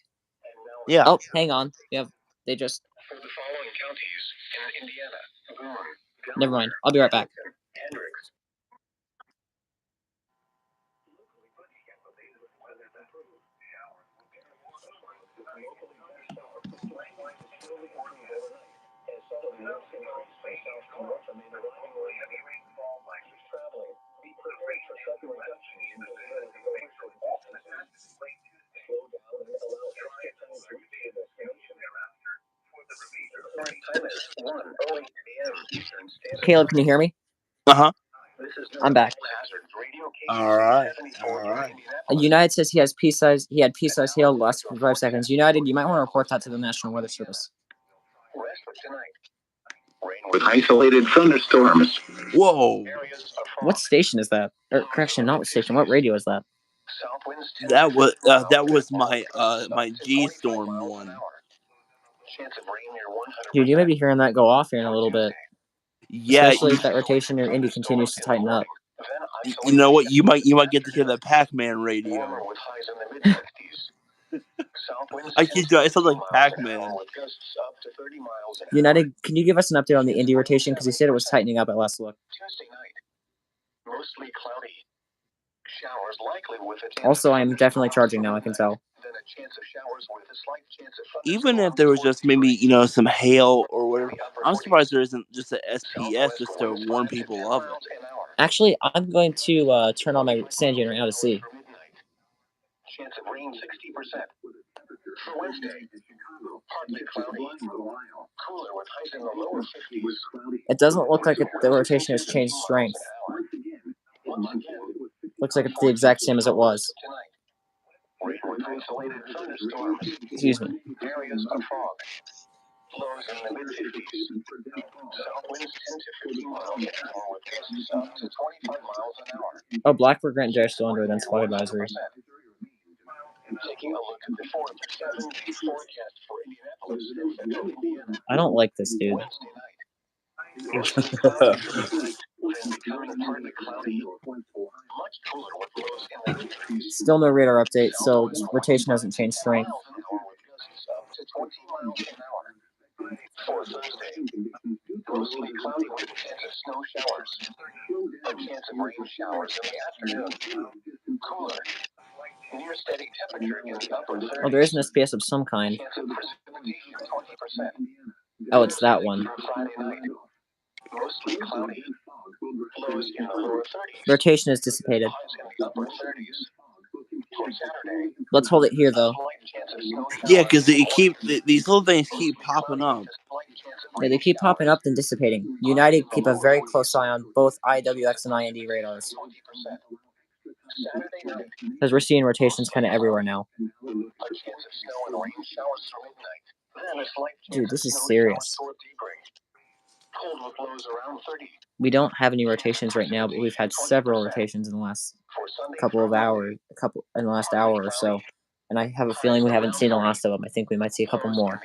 Yeah. Oh, hang on. They just. For the following counties in Indiana, Boone, Never mind. I'll be right back. Hendricks. Caleb, can you hear me? Uh-huh. I'm back. All right. United says he had pea-sized hail last 5 seconds. United, you might want to report that to the National Weather Service. With isolated thunderstorms. Whoa. What station is that? Or correction, not what station. What radio is that? That was my my G Storm one. Dude, you may be hearing that go off here in a little bit. Yeah. Especially if that rotation near Indy continues to tighten up. You know what? You might get to hear the Pac-Man radio. I kid you, it sounds like Pac-Man. United, can you give us an update on the Indy rotation? Because he said it was tightening up at last look. Mostly cloudy. Showers likely with a Also, I am definitely charging now, I can tell. Even if there was just maybe, some hail or whatever, I'm surprised there isn't just an SPS just to warn people of it. Actually, I'm going to turn on my sand unit right now to see. Chance of rain 60%. For Wednesday, partly cloudy. Cooler with highs in the lower 50s. It doesn't look like the rotation has changed strength. Looks like it's the exact same as it was. Rain with isolated thunderstorms. Excuse me. Areas of fog. Lows in the mid-50s. South winds 10 to 15 miles an hour with gusts up to 25 miles an hour. Oh, Blackbird Grant J are still under dense fog advisory. Taking a look at the 4 to 7 day forecast for Indianapolis and Central Indiana. I don't like this, dude. Wednesday night. Still no radar update, so rotation hasn't changed strength. For Thursday, mostly cloudy with a chance of snow showers. A chance of rain showers in the afternoon. Cooler. Near steady temperature in the upper 30s. Oh, there is an SPS of some kind. Chance of precipitation 20%. Oh, it's that one. For Friday night, mostly cloudy. Lows in the lower 30s. Rotation is dissipated. Highs in the upper 30s. For Saturday, Let's hold it here, though. Yeah, because these little things keep popping up. Yeah, they keep popping up and dissipating. United keep a very close eye on both IWX and IND radars. Because we're seeing rotations kind of everywhere now. Dude, this is serious. We don't have any rotations right now, but we've had several rotations in the last couple of hours, in the last hour or so. And I have a feeling we haven't seen the last of them. I think we might see a couple more.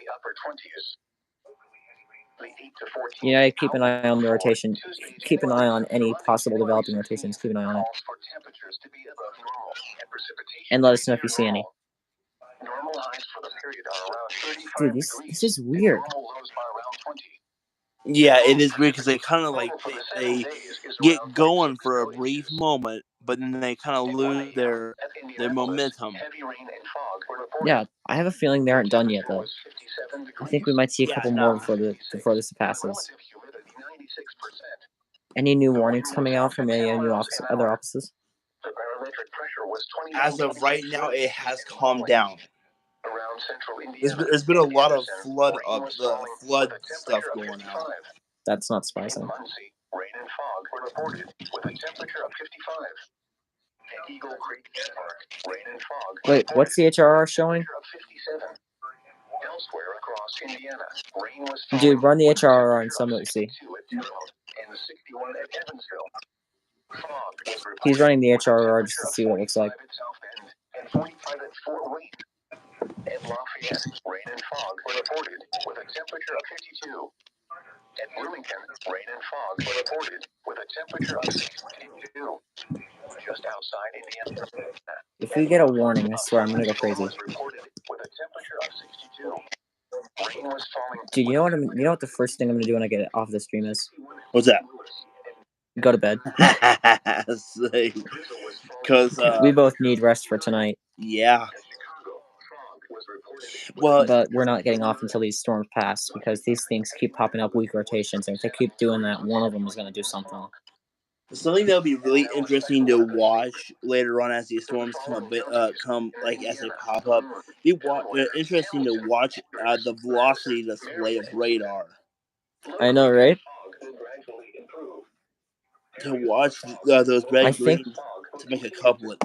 United, keep an eye on the rotation. Keep an eye on any possible developing rotations. Keep an eye on it. And let us know if you see any. Dude, this is weird. Yeah, it is weird because they kind of like they get going for a brief moment, but then they kind of lose their momentum. Yeah, I have a feeling they aren't done yet, though. I think we might see a couple more before this passes. Any new warnings coming out from any other offices? As of right now, it has calmed down. There's been a lot of flood stuff going out. That's not surprising. Rain and fog were reported with a temperature of 55. At Eagle Creek Park, rain and fog. Wait, what's the HRR showing? Elsewhere across Indiana, rain was dude, run the HRR and some of see. And 61 at Evansville. Fog was He's running the HRR just to see what it looks like. And 45 at Fort Wayne. At Lafayette, rain and fog were reported with a temperature of 52. At Bloomington, rain and fog were reported with a temperature of 62. Just outside Indiana. If we get a warning, I swear I'm gonna go crazy. Was reported with a temperature of 62. Rain was falling. Dude, you know what the first thing I'm gonna do when I get off the stream is? What's that? Go to bed. Because we both need rest for tonight. Yeah. Well, but we're not getting off until these storms pass because these things keep popping up weak rotations, and if they keep doing that, one of them is going to do something. Something that'll be really interesting to watch later on as these storms come like as they pop up. Be interesting to watch the velocity display of radar. I know, right? To watch those red green to make a couplet.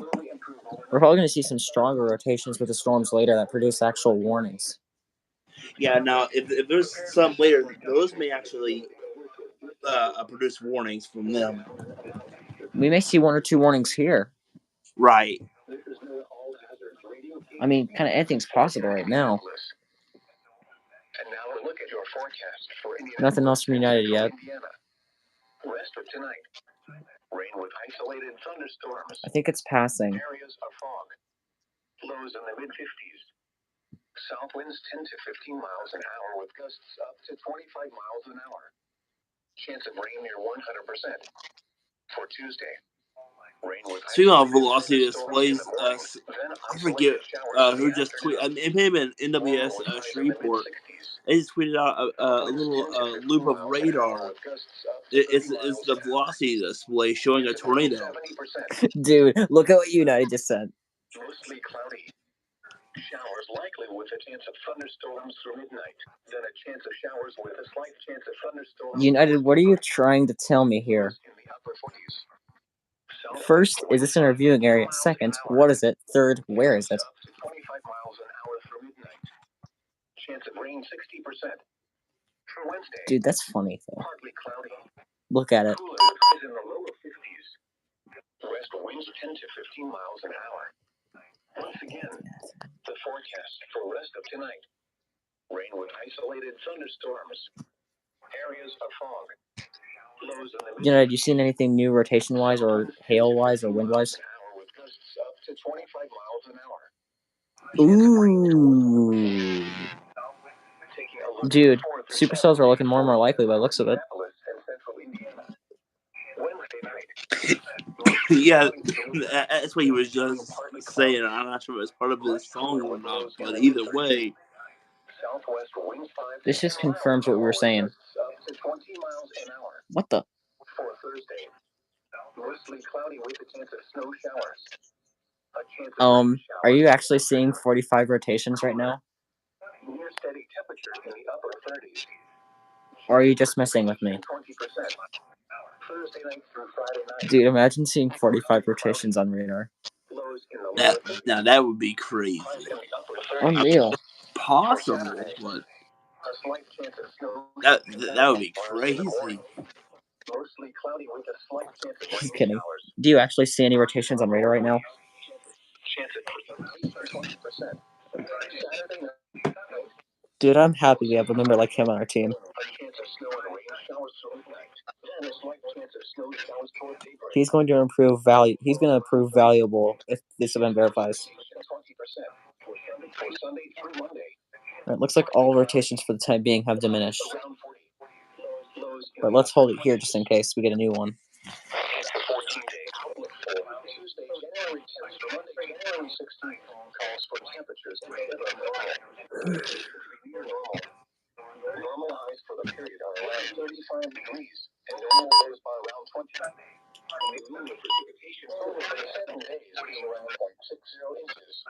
We're probably going to see some stronger rotations with the storms later that produce actual warnings. Yeah, now if there's some later, those may actually produce warnings from them. We may see one or two warnings here. Right. I mean, kind of anything's possible right now. And now a look at your forecast for Indiana. Nothing else from United yet. Rest of tonight. Rain with isolated thunderstorms. I think it's passing. Areas of fog. Lows in the mid-50s. South winds 10 to 15 miles an hour with gusts up to 25 miles an hour. Chance of rain near 100%. For Tuesday. Rain with speaking of velocity displays, I forget who just tweeted. It may have been NWS Shreveport. They just tweeted out a little loop of radar. It's the velocity display showing a tornado. Dude, look at what United just said. Mostly cloudy. Showers likely with a chance of thunderstorms through midnight. Then a chance of showers with a slight chance of thunderstorms. United, what are you trying to tell me here? First, is this in a viewing area? Second, what is it? Third, where is it? 25 miles an hour through midnight. Chance of rain 60%. For Wednesday. Dude, that's funny though. Partly cloudy. Look at it. Cooler with in the lower 50s. West winds 10 to 15 miles an hour. Once again, the forecast for rest of tonight. Rain with isolated thunderstorms. Areas of fog. Lows in the mid. You know, have you seen anything new rotation-wise or hail-wise or wind-wise? With gusts up to 25 miles an hour. Ooh. Taking a look Dude, at the 4th and supercells are looking more and more likely by the looks of it. Minneapolis and central Indiana. Wednesday night. Yeah, that's what he was just saying. I'm not sure if it's part of his song or not, but either way. Southwest winds 5 to This just 10 confirms what we were saying. Up to 20 miles an hour. What the? For Thursday. Mostly cloudy with a chance of snow showers. A chance of rain showers. Are you actually seeing 45 rotations right now? Near steady temperatures in the upper 30s. Or are you just messing with me? 20%. Thursday night through Friday night. Dude, imagine seeing 45 rotations on radar. Lows in the lower 30s. Now that would be crazy. Unreal. Possible, but A slight chance of snow. that would be crazy. Mostly cloudy with a slight chance of Just rain kidding. showers. Do you actually see any rotations on radar right now? Chance at 20%. Saturday night. Dude, I'm happy we have a member like him on our team. A chance of snow and rain showers through midnight. And a slight chance of snow showers toward daybreak. He's going to improve value. He's going to prove valuable if this event verifies. 20%. For Sunday through Monday. It looks like all rotations for the time being have diminished. Around 40. Lows in But let's hold it here just in case we get a new one. the 14-day outlook for Tuesday, January 10th through Monday, January 16th. Calls for temperatures to be above normal. Near normal. Normal highs for the period are around 35 degrees, and normal lows are around 20. The mean of precipitation total for the 7 days is around 0.60 inches.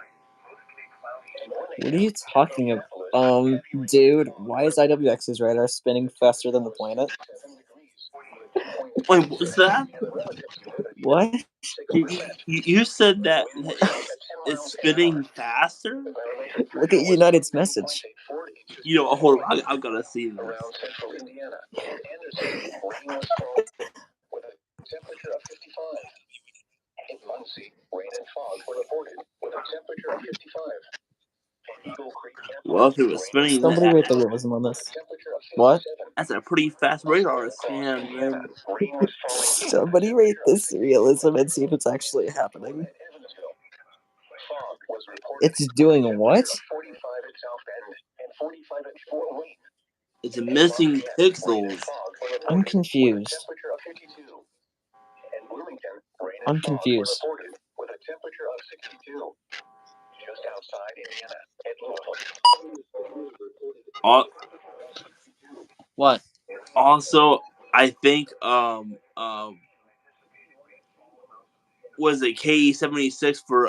What are you talking about? Dude, why is IWX's radar spinning faster than the planet? Wait, what's that? What? You said that it's spinning faster? Look at United's message. You know, hold on, I gotta see this. Around central Indiana. Anderson, rain was falling with a temperature of 55. In Muncie, rain and fog were reported with a temperature of 55. In Eagle Creek, Well, if it was spinning Somebody that, rate the realism on this. temperature of 57. What? that's a pretty fast radar scan, man. Rain was falling. Somebody rate this realism and see if it's actually happening. Fog was reported. It's doing what? 45 at South Bend and 45 at Fort Wayne. It's missing pixels. I'm confused. Temperature of 52. In Bloomington, rain I'm and fog were confused. reported with a temperature of 62. Just outside Indiana, at Louisville. What? Also, I think was it KE-76 for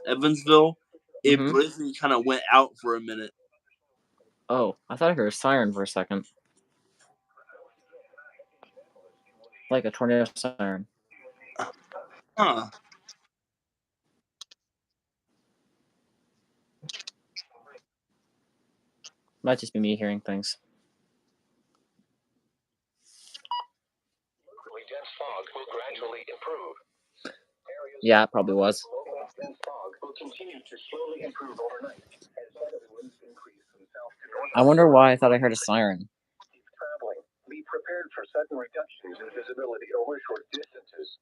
Evansville? It Mhm. briefly kind of went out for a minute. Oh, I thought I heard a siren for a second. Like a tornado siren. Huh. Might just be me hearing things. Dense fog will gradually improve. Yeah, it probably was. Dense fog will continue to slowly improve overnight as southerly winds increase from south to north. I wonder why I thought I heard a siren. Keep traveling. Be prepared for sudden reductions in visibility over short distances.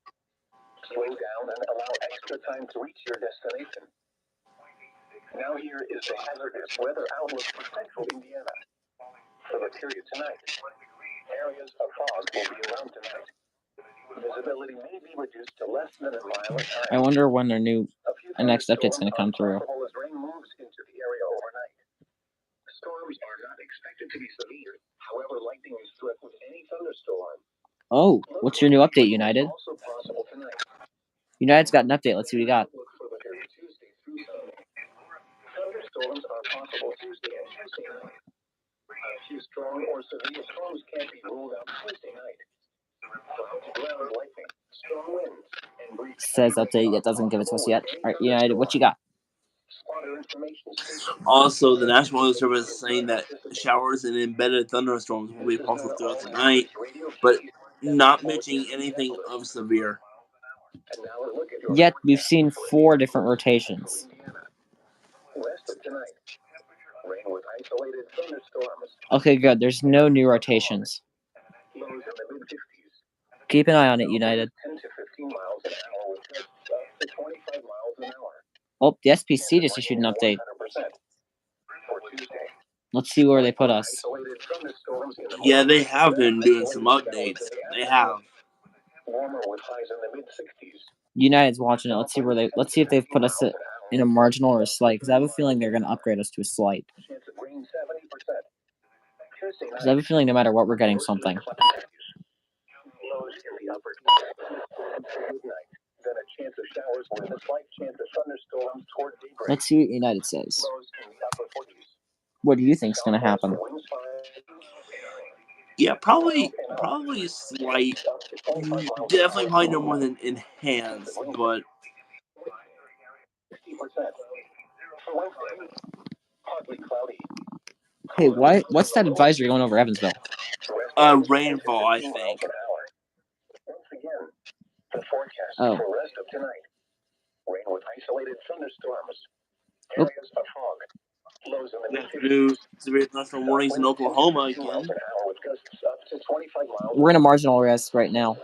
Slow down and allow extra time to reach your destination. Now here is the hazardous weather outlook for central Indiana. For the period tonight, areas of fog will be around tonight. Visibility may be reduced to less than a mile at I time. wonder when their next update's Thunderstorms going to come are through. possible as rain moves into the area overnight. Storms are not expected to be severe. However, lightning is threatened with any thunderstorm. Oh, what's your new update, United? Also possible tonight. United's got an update. Let's see what we got. Look for the period Tuesday through Sunday. Thunderstorms are possible Tuesday and Tuesday night. A few strong or severe storms can't be ruled out Tuesday night. Ground lightning, strong winds, and brief Says update. It doesn't give it to us yet. All right, United, what you got? spotter information station. Also, the National Weather Service is saying that showers and embedded thunderstorms will be possible throughout the night, but not mentioning anything of severe. And now a look at your Yet we've seen 4 different rotations. west of tonight. Rain with isolated thunderstorms. Okay, good. There's no new rotations. Keep an eye on it, United. 10 to 15 miles an hour with gusts up to 25 miles an hour. Oh, the SPC just issued an update. 100% for Tuesday. Let's see where they put us. Isolated thunderstorms in the Yeah, morning. they have been doing some updates. They have. Warmer with highs in the mid-60s. United's watching it. Let's see if they've put us in a marginal or a slight. Because I have a feeling they're going to upgrade us to a slight. Chance of rain 70%. Tuesday Because I have a feeling no matter what, we're getting something. lows in the upper midnight. Then a chance of showers with a slight chance of thunderstorms toward daybreak. Let's see what United says. Lows in the upper 40s. What do you think's going to happen? Yeah, probably slight. Definitely probably no more than enhanced, but 50%. For Wednesday, partly cloudy. Hey, what's that advisory going over Evansville? Rainfall, I think. Once again, the forecast Oh. for rest of tonight. Rain with isolated thunderstorms. Oop. Areas of fog. Lows in the Afternoon, severe thunderstorm warnings in Oklahoma again. with gusts up to 25 miles. We're in a marginal rest right now.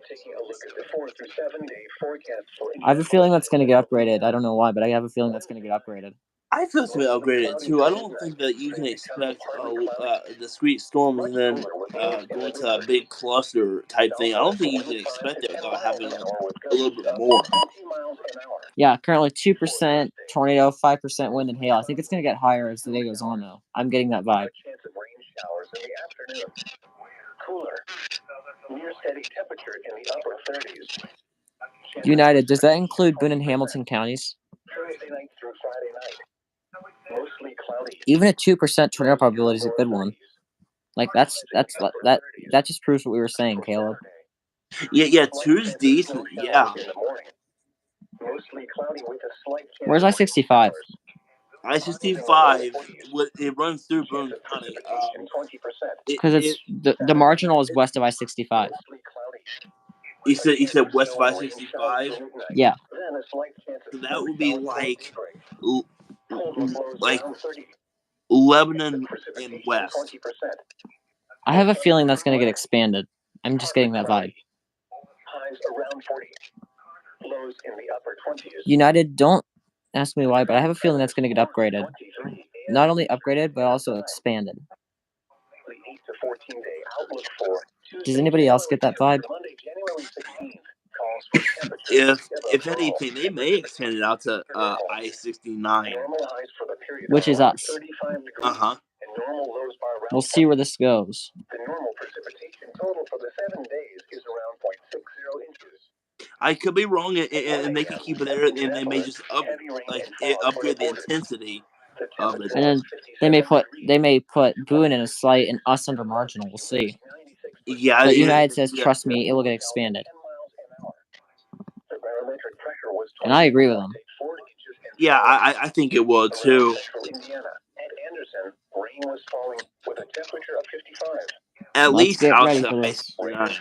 Taking a look at the 4 through 7 day forecast for I have a feeling that's going to get upgraded. I don't know why, but I have a feeling that's going to get upgraded. I feel it's been upgraded too. I don't think that you can expect a discrete storm and then go into a big cluster type thing. I don't think you can expect it without having like a little bit more. Yeah, currently 2% tornado, 5% wind and hail. I think it's going to get higher as the day goes on, though. I'm getting that vibe. Chance of rain showers in the afternoon. Cooler. Near steady temperature in the upper 30s. United, does that include Boone and Hamilton counties? Thursday night through Friday night. Mostly cloudy. Even a 2% tornado probability is a good one. Like that just proves what we were saying, Caleb. Yeah, 2's decent. Yeah. Mostly cloudy with a slight chance. Where's I-65? I-65, it runs through Boone County. Because the marginal is west of I-65. You said west of I-65? Yeah. So that would be like Lebanon and west. I have a feeling that's going to get expanded. I'm just getting that vibe. Highs around 40. Lows in the upper 20s. United, don't ask me why, but I have a feeling that's going to get upgraded. Not only upgraded, but also expanded. The 8 to 14 day outlook for Does anybody else get that vibe? Monday, January 16th, calls for temperatures If anything, they may extend it out to I-69. Which is us. 35 degrees. Uh-huh. And normal lows by around We'll see where this goes. The normal precipitation total for the 7 days is around 0.60 inches. I could be wrong, and they can keep it there, and they may just upgrade the intensity of it. And then they may put Boone in a slight and us under marginal. We'll see. Yeah. But United says, trust me, it will get expanded. And I agree with them. Yeah, I think it will too. Rain was falling with a temperature of 55. At Let's least get out ready to for this. I-69.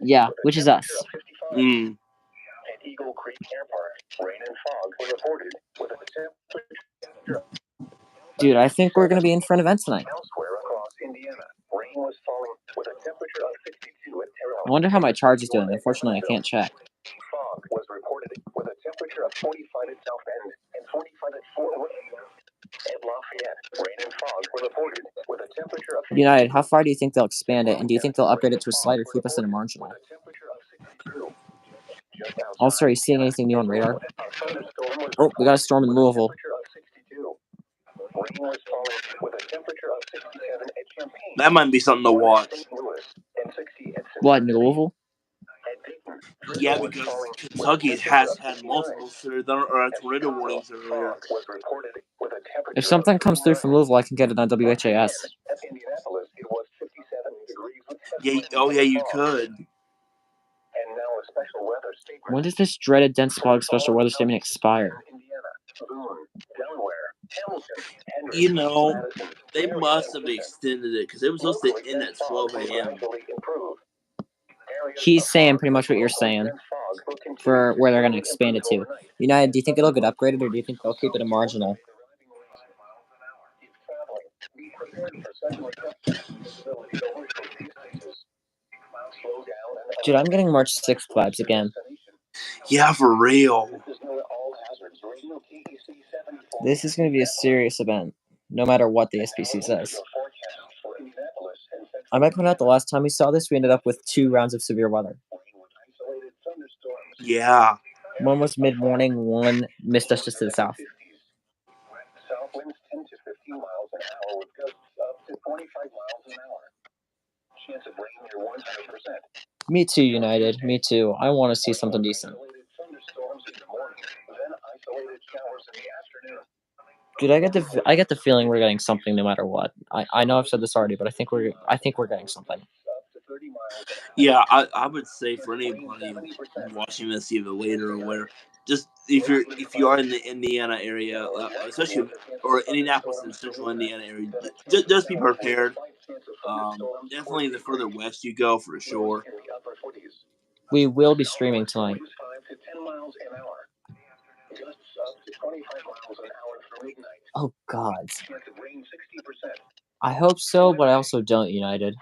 Yeah, which is us. At Eagle Creek Air Park, rain and fog were reported with a temperature. Dude, I think we're going to be in for an event tonight. Elsewhere across Indiana, rain was falling with a temperature of 62 at Terrell. I wonder how my charge is doing. Unfortunately, I can't check. Fog was reported with a temperature of 45 at South Bend and 45 at Fort Worth. At Lafayette, rain and fog were reported with a temperature of 52. United, how far do you think they'll expand it? And do you think they'll upgrade it to a slight or keep us in a marginal? Also, are you seeing anything new on radar? Oh, we got a storm in Louisville. That might be something to watch. What, in Louisville? Yeah, because Kentucky has had multiple tornado warnings earlier. If something comes through from Louisville, I can get it on WHAS. Yeah, yeah, you could. When does this dreaded dense fog special weather statement expire? You know, they must have extended it because it was supposed to end at 12 a.m. He's saying pretty much what you're saying for where they're going to expand it to. United, do you think it'll get upgraded or do you think they'll keep it a marginal? Dude, I'm getting March 6th vibes again. Yeah, for real. This is going to be a serious event, no matter what the SPC says. I might point out the last time we saw this, we ended up with 2 rounds of severe weather. Yeah. One was mid-morning, one missed us just to the south. South winds 10 to 15 miles an hour with gusts up to 25 miles an hour. Chance of rain near 100%. Me too, United. Me too. I want to see something decent. Thunderstorms in the morning, then isolated showers in the afternoon. Dude, I get the feeling we're getting something no matter what. I know I've said this already, but I think we're getting something. Yeah, I would say for anybody watching this either later or where, just if you are in the Indiana area, especially or Indianapolis and Central Indiana area, just be prepared. Definitely the further west you go, for sure. We will be streaming tonight. Oh God. I hope so, but I also don't, United.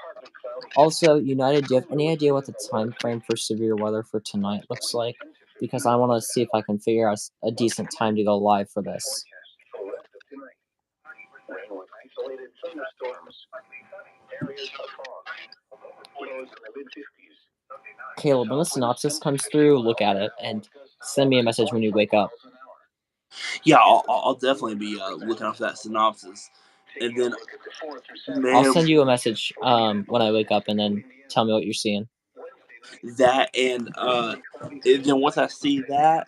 Also, United, do you have any idea what the time frame for severe weather for tonight looks like? Because I want to see if I can figure out a decent time to go live for this. Caleb, when the synopsis comes through, look at it and send me a message when you wake up. Yeah, I'll definitely be looking out for that synopsis, and then I'll send you a message when I wake up, and then tell me what you're seeing. That and then once I see that,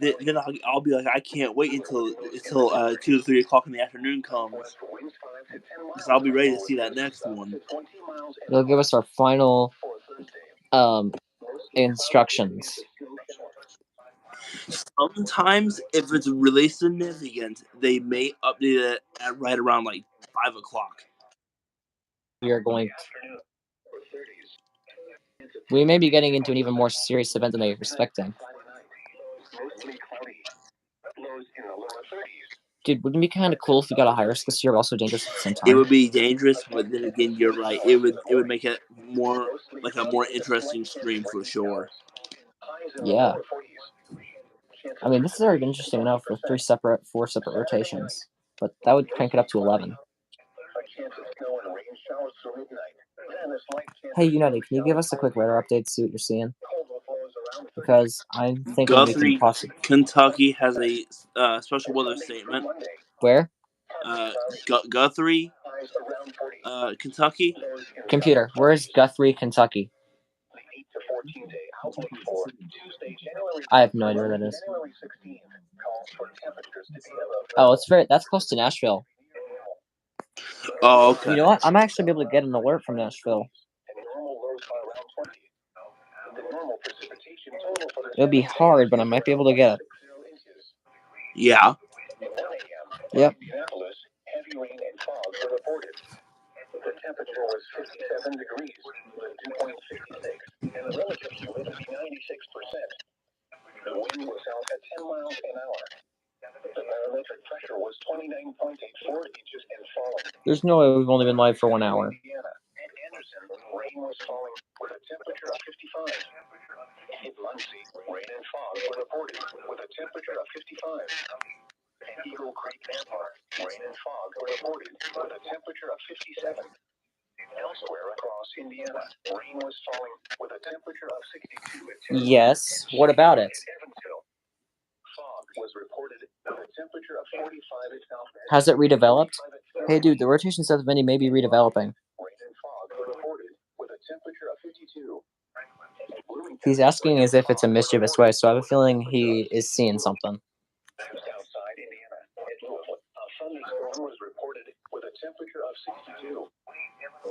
then I'll be like, I can't wait until 2 to 3 o'clock in the afternoon comes, because I'll be ready to see that next one. They'll give us our final instructions. Sometimes, if it's really significant, they may update it at right around like 5 o'clock. We may be getting into an even more serious event than they were expecting. Dude, wouldn't it be kind of cool if we got a high risk this year, but also dangerous at the same time? It would be dangerous, but then again, you're right. It would make it more like a more interesting stream for sure. Yeah. I mean, this has already been interesting enough for 4 separate rotations, but that would crank it up to 11. Hey, United, can you give us a quick weather update to see what you're seeing? Because I'm thinking we can possibly... Kentucky has a special weather statement. Where? Guthrie, Kentucky. Computer, where's Guthrie, Kentucky? I have no idea where that is. Oh, that's close to Nashville. Oh, okay. You know what? I might actually be able to get an alert from Nashville. It'll be hard, but I might be able to get it. Yeah. Yep. Heavy rain and fog were reported. The temperature was 57 degrees with dew point 66, and the relative humidity 96%. The wind was out at 10 miles an hour. The barometric pressure was 29.84 inches and falling. There's no way we've only been live for 1 hour. At Anderson, rain was falling with a temperature of 55. In Muncie, rain and fog were reported with a temperature of 55. In Eagle Creek Park, rain and fog were reported with a temperature of 57. Elsewhere across Indiana, rain was falling with a temperature of 62. Yes, what about it? Evansville, fog was reported with a temperature of 45 at South. Has it redeveloped? Hey, dude, the rotation south of Indy may be redeveloping. Rain and fog were reported with a temperature of 52. He's asking as if it's a mischievous way, so I have a feeling he is seeing something. Outside Indiana, at Louisville, a thunderstorm was reported with a temperature of 62.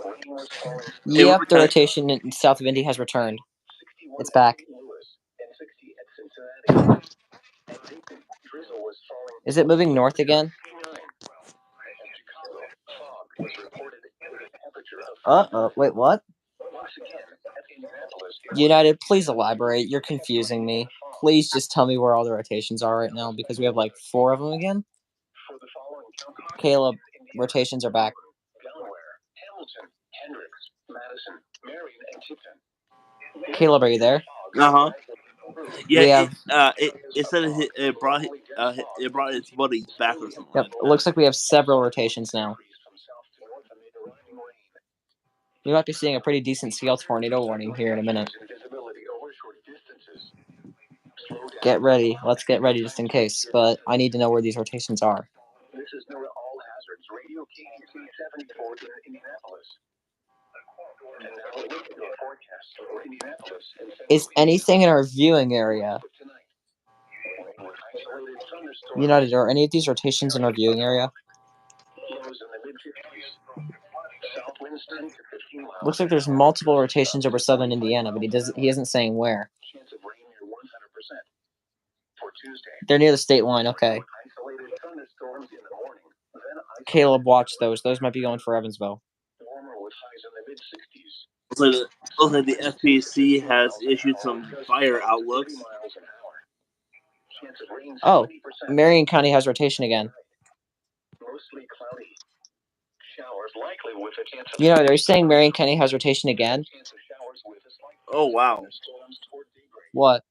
Rain was falling. Yep, the rotation in south of Indy has returned. It's back. Is it moving north again? Wait, what? United, please elaborate. You're confusing me. Please just tell me where all the rotations are right now, because we have like 4 of them again. Caleb, rotations are back. Caleb, are you there? Uh-huh. Yeah, We have. it said it brought its buddies back or something. Yep. It looks like we have several rotations now. We might be seeing a pretty decent scale tornado warning here in a minute. Get ready. Let's get ready just in case. But I need to know where these rotations are. This is NOAA All Hazards Radio KDC 74 in Indianapolis. And now look at your forecast for Indianapolis. Is anything in our viewing area? United, are any of these rotations in our viewing area? Looks like there's multiple rotations over southern Indiana, but he isn't saying where. They're near the state line, okay. Caleb, watch those. Those might be going for Evansville. Looks like the FPC has issued some fire outlooks. Oh, Marion County has rotation again. You know, they're saying Marion County has rotation again. Oh, wow. What?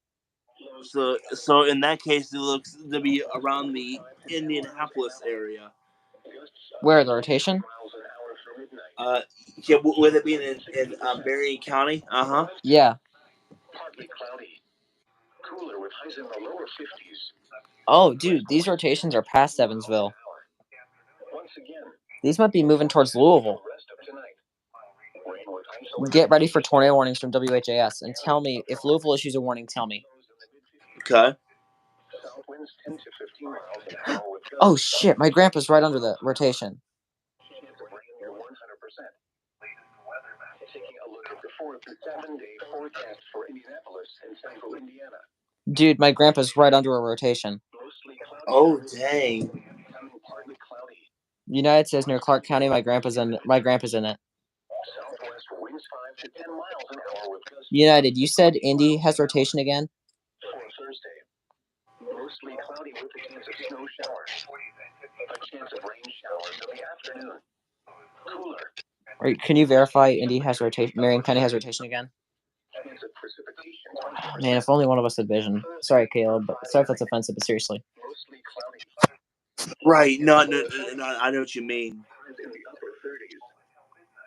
So in that case, it looks to be around the Indianapolis area. Where, the rotation? Yeah, with it being in Marion County. Uh-huh. Yeah. Oh, dude, these rotations are past Evansville. These might be moving towards Louisville. Get ready for tornado warnings from WHAS and tell me if Louisville issues a warning. Tell me. Okay. Oh shit! My grandpa's right under the rotation. Dude, my grandpa's right under a rotation. Oh dang! United says near Clark County. My grandpa's in it. United, you said Indy has rotation again? Mostly cloudy with a chance of snow showers. A chance of rain showers in the afternoon. Cooler. Right, can you verify Indy has rotation? Marion County has rotation again? Oh, man, if only one of us had vision. Sorry, Caleb, but sorry if that's offensive, but seriously. Right, no, I know what you mean.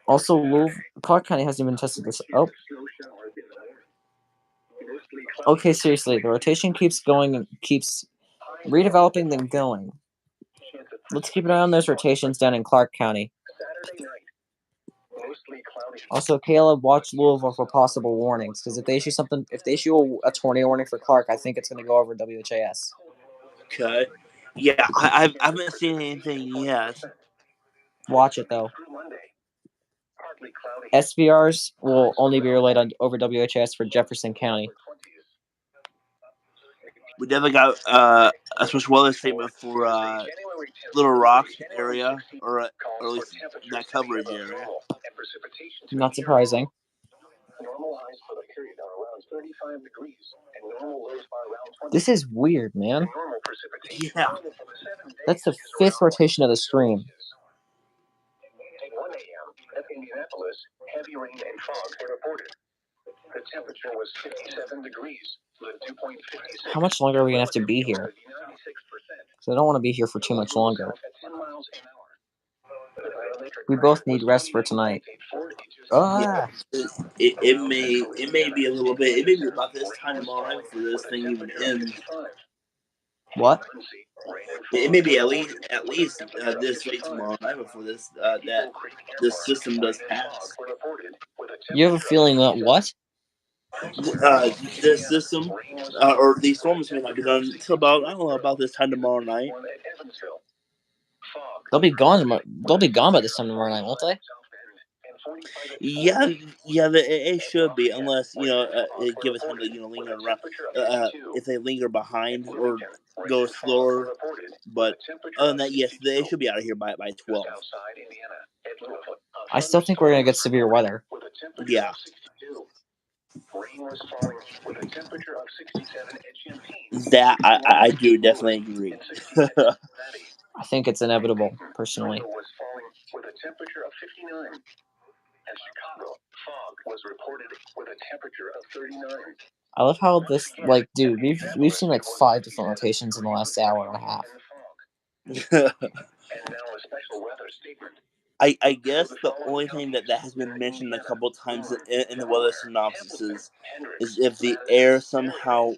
Also, Clark County hasn't even tested this. Oh. Okay, seriously, the rotation keeps going and keeps redeveloping then going. Let's keep an eye on those rotations down in Clark County. Also, Caleb, watch Louisville for possible warnings, because if they issue a tornado warning for Clark, I think it's going to go over WHAS. Okay. Yeah, I haven't seen anything yet. Watch it though. SVRs will only be relayed over WHAS for Jefferson County. We definitely got a special weather statement for Little Rock area, or at least that coverage area. Not surprising. This is weird, man. Yeah. That's the 5th rotation of the stream. At 1 a.m. at Indianapolis, heavy rain and fog were reported. The temperature was 57 degrees. How much longer are we going to have to be here? Because I don't want to be here for too much longer. We both need rest for tonight. Yeah, it may be a little bit. It may be about this time tomorrow night before this thing even ends. What? It may be at least this late tomorrow night before this that this system does pass. You have a feeling that what? This system or these storms may not be done until about this time tomorrow night. They'll be gone by this time tomorrow night, won't they? Yeah, it should be, unless it give us time to linger around. If they linger behind or go slower, but other than that, yes, they should be out of here by 12. I still think we're gonna get severe weather. Yeah. That I do definitely agree. I think it's inevitable, personally. And Chicago, fog was reported with a temperature of 39. I love how this, like, dude, we've seen like 5 different rotations in the last hour and a half. And now a special weather statement. I guess the only thing that has been mentioned a couple times in the weather synopsises is if the air somehow.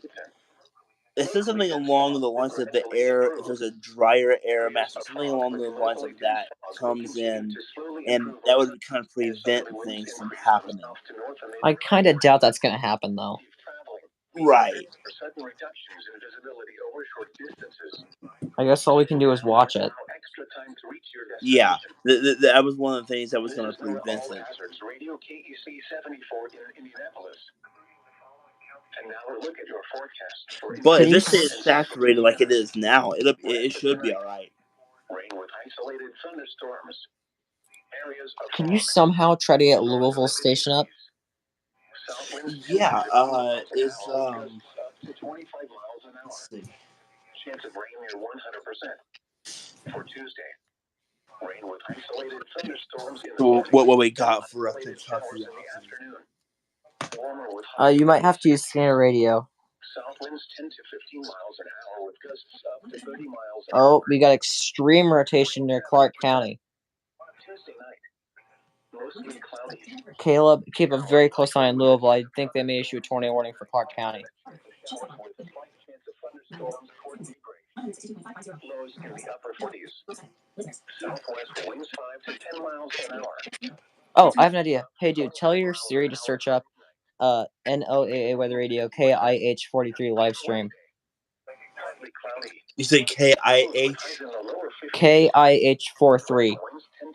It says something along the lines of the air, if there's a drier air mass or something along the lines of that comes in, and that would kind of prevent things from happening. I kind of doubt that's going to happen, though. Right. I guess all we can do is watch it. Yeah, that was one of the things that was going to prevent it. Radio KEC 74 in Indianapolis. And now we'll look at your forecast for but if it stays saturated like it is now, it should be all right. Rain with isolated thunderstorms. Areas of Can you somehow try to get Louisville station up? Yeah, is up to 25 miles an hour. Let's see. Chance of rain near 100% for Tuesday. Rain with isolated thunderstorms in the morning. What we got for us in showers in the afternoon. Warmer with you might have to use scanner radio. South winds 10 to 15 miles an hour with gusts up to 30 miles an hour. Oh, we got extreme rotation near Clark County. Tuesday night. Mostly cloudy. Caleb, keep a very close eye on Louisville. I think they may issue a tornado warning for Clark County. Showers with a slight chance of thunderstorms toward daybreak. Lows in the upper 40s. Southwest winds 5 to 10 miles an hour. Oh, I have an idea. Hey, dude, tell your Siri to search up NOAA Weather Radio KIH 43 live stream. You say KIH? KIH 43.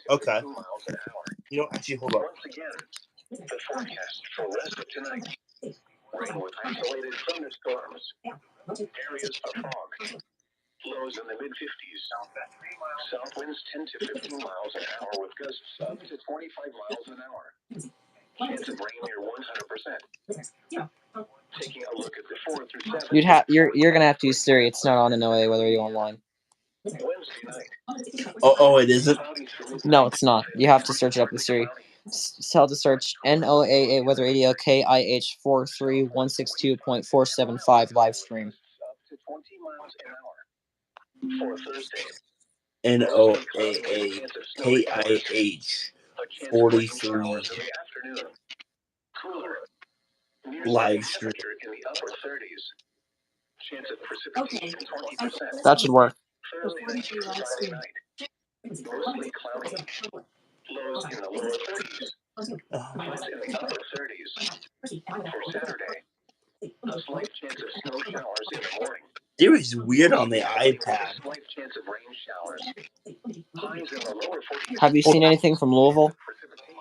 Okay. You know, actually, hold on. Once again, the forecast for rest of tonight. Rain with isolated thunderstorms. Areas of fog. Lows in the mid-50s. South winds 10 to 15 miles an hour with gusts up to 25 miles an hour. Chance of rain near 100%. Taking a look at the 4 through 7. You're gonna have to use Siri. It's not on NOAA Weather Radio online. Wednesday night. Oh, it isn't? No, it's not. You have to search it up with Siri. Tell to search NOAA Weather Radio KIH 43162.475 live stream. Up to 20 miles an hour. For Thursday. NOAA KIH 43 Cooler. live stream. In the upper 30s. Chance of precipitation 20%. That should work. Thursday night to Friday night. Mostly cloudy. Lows in the lower 30s. Highs in the upper 30s. For Saturday, a slight chance of snow showers in the morning. Siri's weird on the iPad. Slight chance of rain showers. Highs in the lower 40s. Have you seen anything from Louisville? Precipitation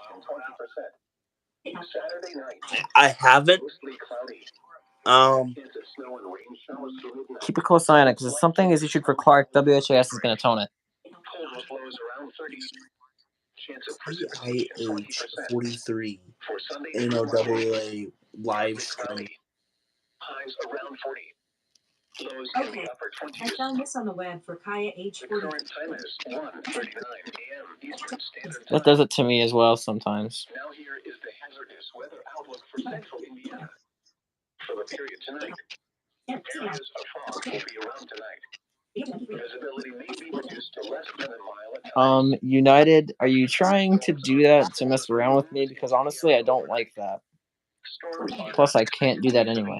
20%. Saturday night. I haven't. Mostly cloudy. Chance of snow and rain showers through midnight. Keep a close eye on it, because if something is issued for Clark, WHAS is going to tone it. Cold flows around 30. Chance of KIH precipitation 20%. 43 For Sunday, NOAA live stream. Highs around 40. Lows in the upper 20s. I found this on the web for Kaya H. The current time is 1:39 a.m. Eastern Standard Time. That does it to me as well sometimes. Now here is the hazardous weather outlook for central Indiana. For the period tonight, areas of fog will be around tonight. Visibility may be reduced to less than a mile at times. United, are you trying to do that to mess around with me? Because honestly, I don't like that. Plus, I can't do that anyway.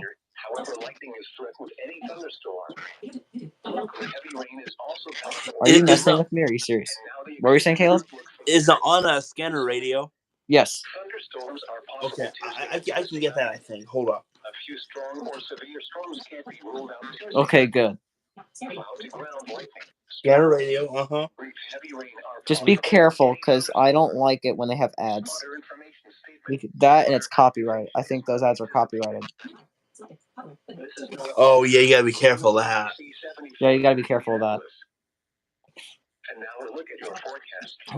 However, lightning is threatened with any thunderstorm. Local heavy rain is also possible. Are you messing with me, or are you serious? What were you saying, Caleb? Is it on a scanner radio? Yes. Thunderstorms are possible. Okay, I can get that, I think. Hold on. A few strong or severe storms can't be ruled out Tuesday. Okay, good. Scanner radio, Just be careful, because I don't like it when they have ads. That and it's copyright. I think those ads are copyrighted. Oh, yeah, you gotta be careful of that. Yeah, you gotta be careful of that.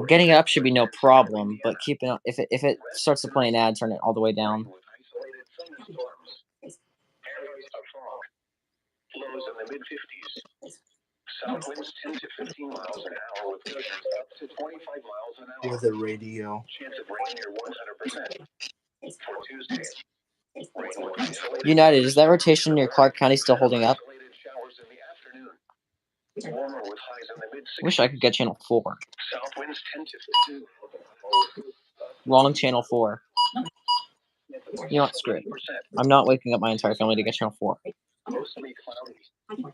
Getting it up should be no problem, but keeping it, if it starts to play an ad, turn it all the way down. Lows in the mid-50s. South winds 10 to 15 miles an hour with gusts up to 25 miles an hour. With a radio. Chance of rain near 100%. For Tuesday, rain with isolated United, is that rotation near Clark County still holding up? showers in the afternoon. Warmer with highs in the mid-60s. Wish I could get channel 4. South winds 10 to 15. Wrong channel 4. You know what? Screw it. I'm not waking up my entire family to get channel 4. Mostly cloudy.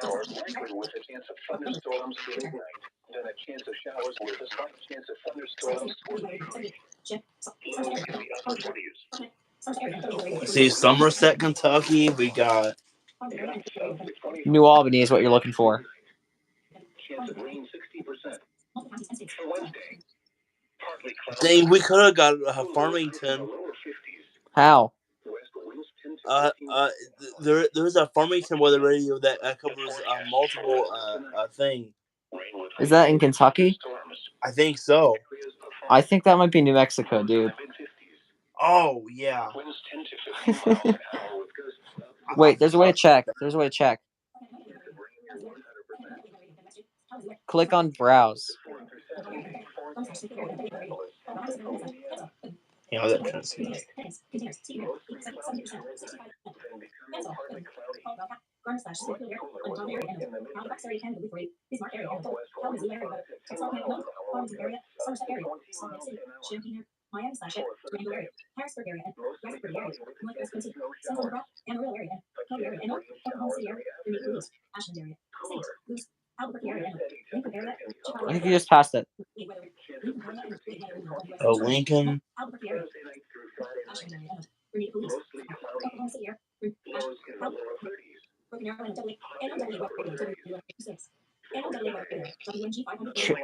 Showers likely with a chance of thunderstorms through midnight. Then a chance of showers with a slight chance of thunderstorms toward daybreak. Lows in the upper 20s. See, Somerset, Kentucky, we got. New Albany is what you're looking for. Chance of rain 60%. For Wednesday, partly cloudy. Dang, we could have got Farmington. How? There's a Farmington weather radio that covers multiple thing. Is that in Kentucky? I think so. I think that might be New Mexico, dude. Oh yeah. Wait, there's a way to check. There's a way to check. Click on browse. Yeah, that transmit. I think you just passed it. Oh, Lincoln.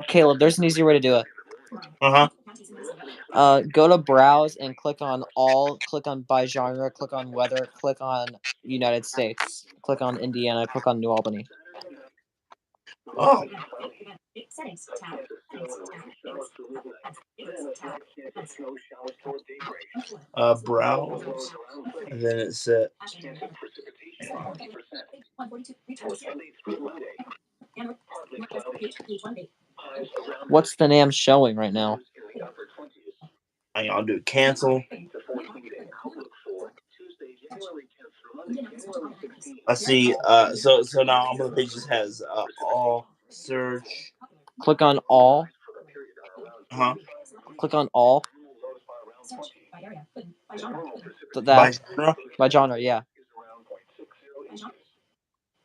Caleb, there's an easier way to do it. Go to browse and click on all, click on by genre, click on weather, click on United States, click on Indiana, click on New Albany. Oh. Browse. And then it said. What's the name showing right now? Hang on, I'll do cancel. I see. So now on the page just has all search. Click on all. Click on all. By genre, yeah.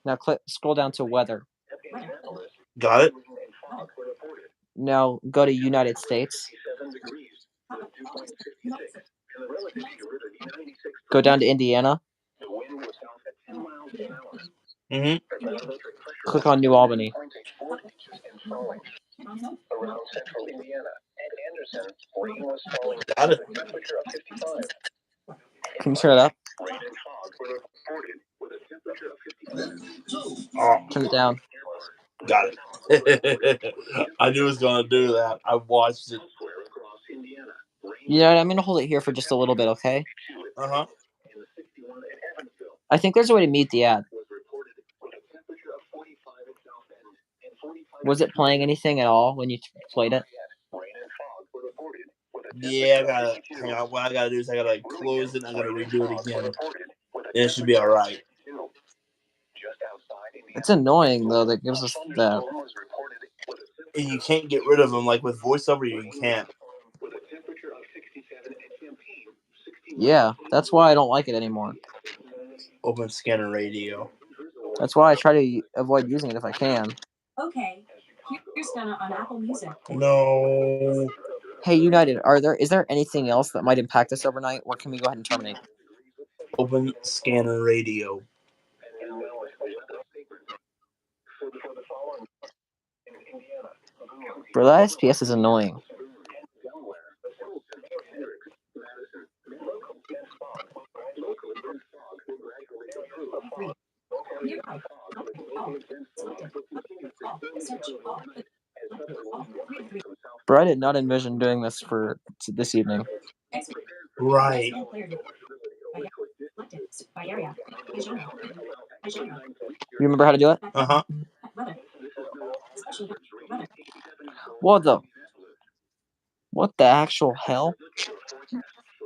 Now scroll down to weather. Got it. Now go to United States. Go down to Indiana. Click on New Albany. Around central Indiana and Anderson, rain was falling. Got it. Temperature of 55. Can you turn it up? Rain and fog were reported with a temperature of 55. Oh. Turn it down. Got it. I knew it was gonna do that. I watched it. You know what? I'm gonna hold it here for just a little bit, okay? I think there's a way to mute the ad. Was it playing anything at all when you played it? Yeah, I gotta hang on. What I gotta do is I gotta close it and I gotta redo it again. And it should be alright. It's annoying though that gives us that. And you can't get rid of them like with voiceover. You can't. Yeah, that's why I don't like it anymore. Open scanner radio. That's why I try to avoid using it if I can. Okay, here's Gunna on Apple Music. No. Hey, United, is there anything else that might impact us overnight, or can we go ahead and terminate? Open scanner radio. Bro, that SPS is annoying. Bro, I did not envision doing this for this evening. Right. You remember how to do it? What the actual hell?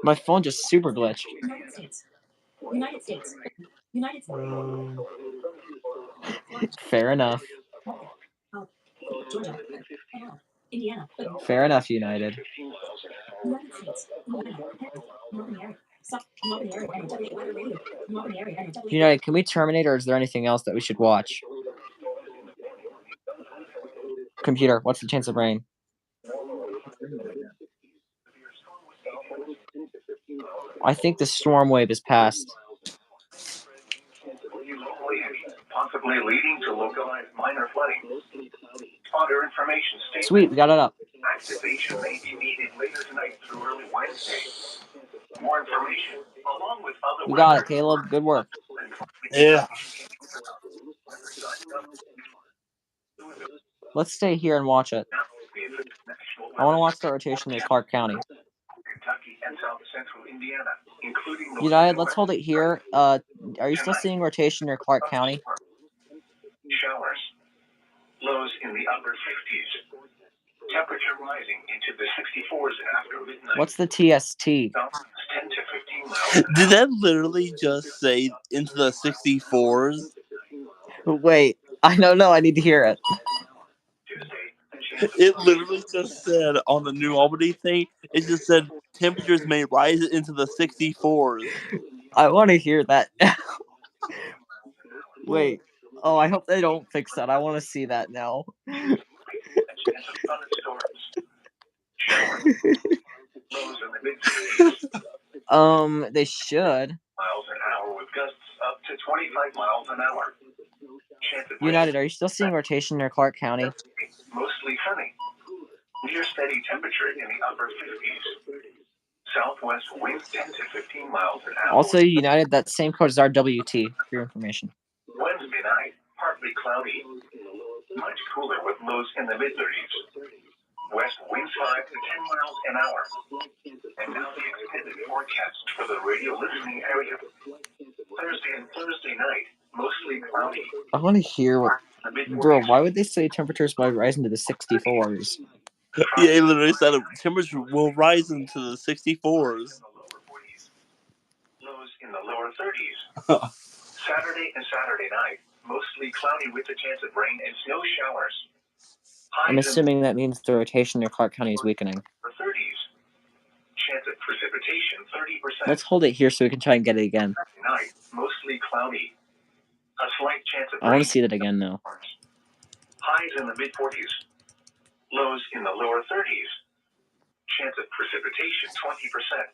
My phone just super glitched. United States. United States. United States. Fair enough. Georgia. Indiana. Fair enough, United. United States. Indiana. Northern area. Northern area. NW weather radio. Northern area. NW. United, can we terminate, or is there anything else that we should watch? Computer, what's the chance of rain? I think the storm wave is past. Possibly leading to localized minor flooding. Spotter information statement. Sweet, we got it up. Activation may be needed later tonight through early Wednesday. More information, along with other We got it, Caleb. Good work. Yeah. Let's stay here and watch it. I want to watch the rotation near Clark County. Kentucky and South Central Indiana, including those United, let's hold it here. Are you still seeing rotation near Clark County? showers. Lows in the upper 50s. Temperature rising into the 64s after midnight. What's the TST? 10 to 15 miles. Did that literally just say into the 64s? Wait, I don't know. I need to hear it. It literally just said on the New Albany thing, it just said temperatures may rise into the 64s. I want to hear that. Wait. Oh, I hope they don't fix that. I want to see that now. They should. Miles an hour with gusts up to 25 miles an hour. United, are you still seeing rotation near Clark County? Mostly sunny. Near steady temperature in the upper 50s. Southwest winds 10 to 15 miles an hour. Also, United, that same code is RWT for your information. Wednesday night, partly cloudy. Much cooler with lows in the mid-30s. West winds 5 to 10 miles an hour. And now the extended forecast for the radio listening area. Thursday and Thursday night, mostly cloudy. I want to hear what... Bro, why would they say temperatures might rise into the 64s? Yeah, it literally said temperature will rise into the 64s. Lows in the lower 30s. Saturday and Saturday night, mostly cloudy with a chance of rain and snow showers. I'm assuming that means the rotation near Clark County is weakening. 30s. Chance of precipitation 30%. Let's hold it here so we can try and get it again. Night, mostly cloudy. A slight chance of I want to see that again now. Highs in the mid-40s. Lows in the lower 30s. Chance of precipitation 20%.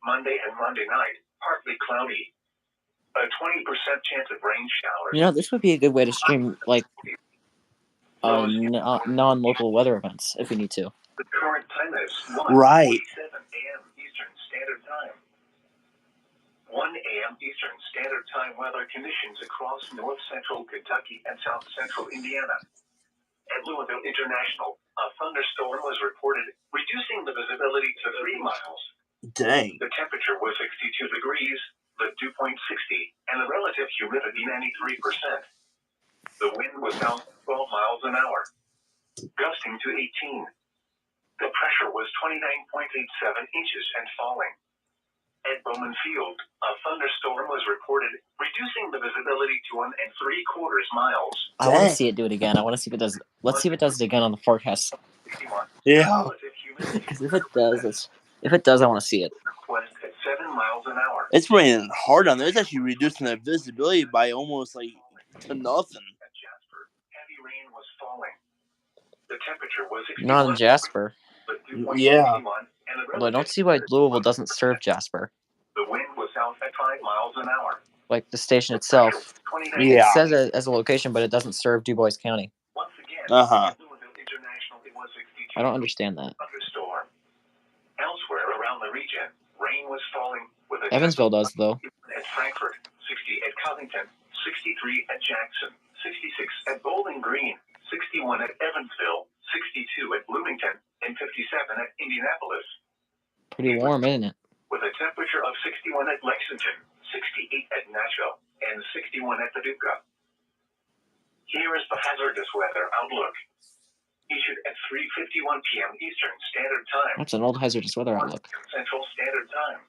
Monday and Monday night, partly cloudy. A 20% chance of rain showers. You know, this would be a good way to stream, like, non-local weather events, if we need to. The current time is 1:47 a.m. Eastern Standard Time. 1 a.m. Eastern Standard Time weather conditions across north central Kentucky and south central Indiana. At Louisville International, a thunderstorm was reported, reducing the visibility to 3 miles. Dang. The temperature was 62 degrees, the dew point 60, and the relative humidity 93%. The wind was south 12 miles an hour, gusting to 18. The pressure was 29.87 inches and falling. At Bowman Field, a thunderstorm was reported, reducing the visibility to 1 3/4 miles. I want to see it do it again. I want to see if it does. Let's see if it does it again on the forecast. Yeah. Because if it does, I want to see it. West at 7 miles an hour. It's raining hard down there. It's actually reducing the visibility by almost like to nothing. At Jasper, heavy rain was falling. The temperature was 61. Not in Jasper. Yeah. Well, I don't see why Louisville doesn't serve Jasper. The wind was south at 5 miles an hour. Like the station itself. Yeah. It says it as a location, but it doesn't serve DuBois County. Once again, Uh-huh. International, it was 62. I don't understand that. Thunderstorm. Elsewhere around the region, rain was falling with a Evansville does, though. at Frankfort, 60 at Covington, 63 at Jackson, 66 at Bowling Green, 61 at Evansville, 62 at Bloomington, and 57 at Indianapolis. Pretty warm, isn't it? With a temperature of 61 at Lexington, 68 at Nashville, and 61 at Paducah. Here is the hazardous weather outlook, issued at 3:51 p.m. Eastern Standard Time. That's an old hazardous weather outlook. Central Standard Time.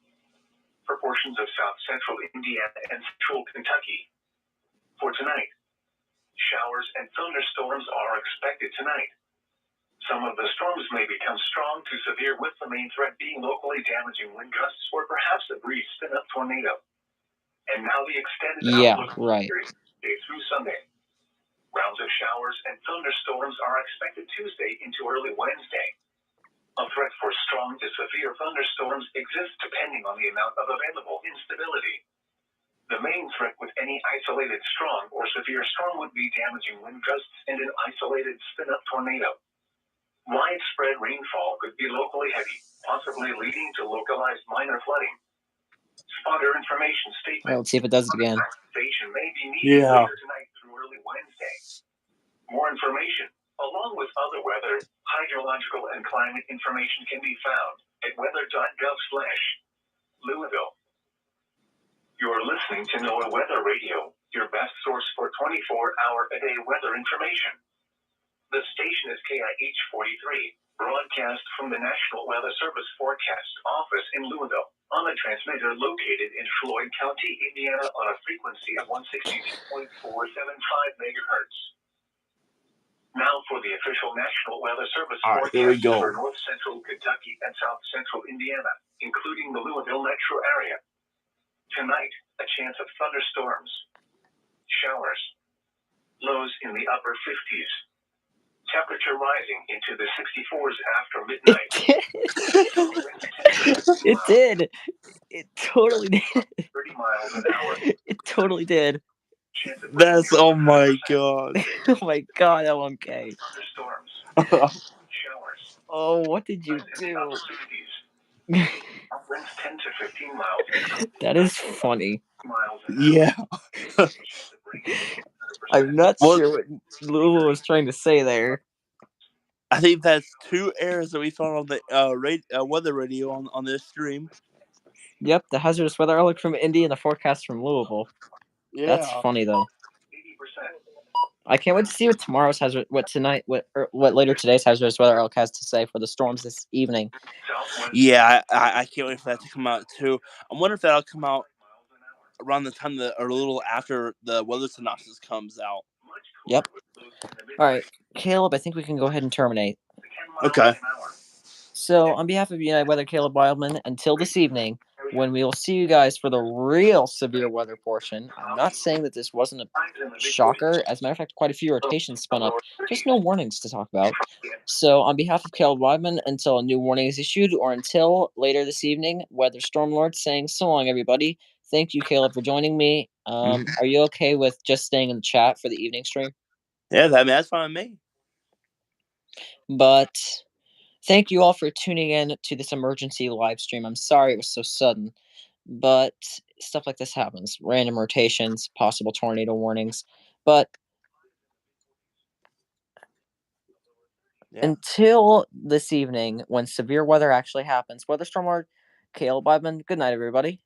For portions of South Central Indiana and Central Kentucky. For tonight, showers and thunderstorms are expected tonight. Some of the storms may become strong to severe, with the main threat being locally damaging wind gusts or perhaps a brief spin-up tornado. And now the extended outlook period, day through Sunday. Rounds of showers and thunderstorms are expected Tuesday into early Wednesday. A threat for strong to severe thunderstorms exists depending on the amount of available instability. The main threat with any isolated strong or severe storm would be damaging wind gusts and an isolated spin-up tornado. Widespread rainfall could be locally heavy, possibly leading to localized minor flooding. Spotter information statement. Let's see if it does it again. Station may be needed later tonight through early Wednesday. More information, along with other weather, hydrological, and climate information can be found at weather.gov/Louisville. You're listening to NOAA Weather Radio, your best source for 24-hour-a-day weather information. The station is KIH 43, broadcast from the National Weather Service Forecast Office in Louisville, on a transmitter located in Floyd County, Indiana, on a frequency of 162.475 megahertz. Now for the official National Weather Service forecast for North Central Kentucky and South Central Indiana, including the Louisville metro area. Tonight, a chance of thunderstorms. Showers. Lows in the upper 50s. Temperature rising into the 64s after midnight. It did. It totally did. 30 miles an hour. It totally did. That's, oh my god. Oh my god, LMK. Thunderstorms. Showers. Oh, what did you do? Winds 10 to 15 miles. That is funny. Yeah. I'm not sure what Lulu was trying to say there. I think that's 2 errors that we found on the weather radio on this stream. Yep, the hazardous weather outlook from Indy and the forecast from Louisville. Yeah. That's funny though. I can't wait to see what later today's hazardous weather outlook has to say for the storms this evening. Yeah, I can't wait for that to come out too. I wonder if that'll come out around the time or a little after the weather synopsis comes out. Yep. All right, Caleb, I think we can go ahead and terminate. Okay. So, on behalf of United Weather, Caleb Wildman, until this evening, when we will see you guys for the real severe weather portion. I'm not saying that this wasn't a shocker. As a matter of fact, quite a few rotations spun up. Just no warnings to talk about. So, on behalf of Caleb Wildman, until a new warning is issued, or until later this evening, Weather Stormlord saying so long, everybody. Thank you, Caleb, for joining me. Are you okay with just staying in the chat for the evening stream? Yeah, that's fine with me. But thank you all for tuning in to this emergency live stream. I'm sorry it was so sudden, but stuff like this happens. Random rotations, possible tornado warnings. But until this evening, when severe weather actually happens, Weather Stormlord, Caleb Weidman, good night, everybody.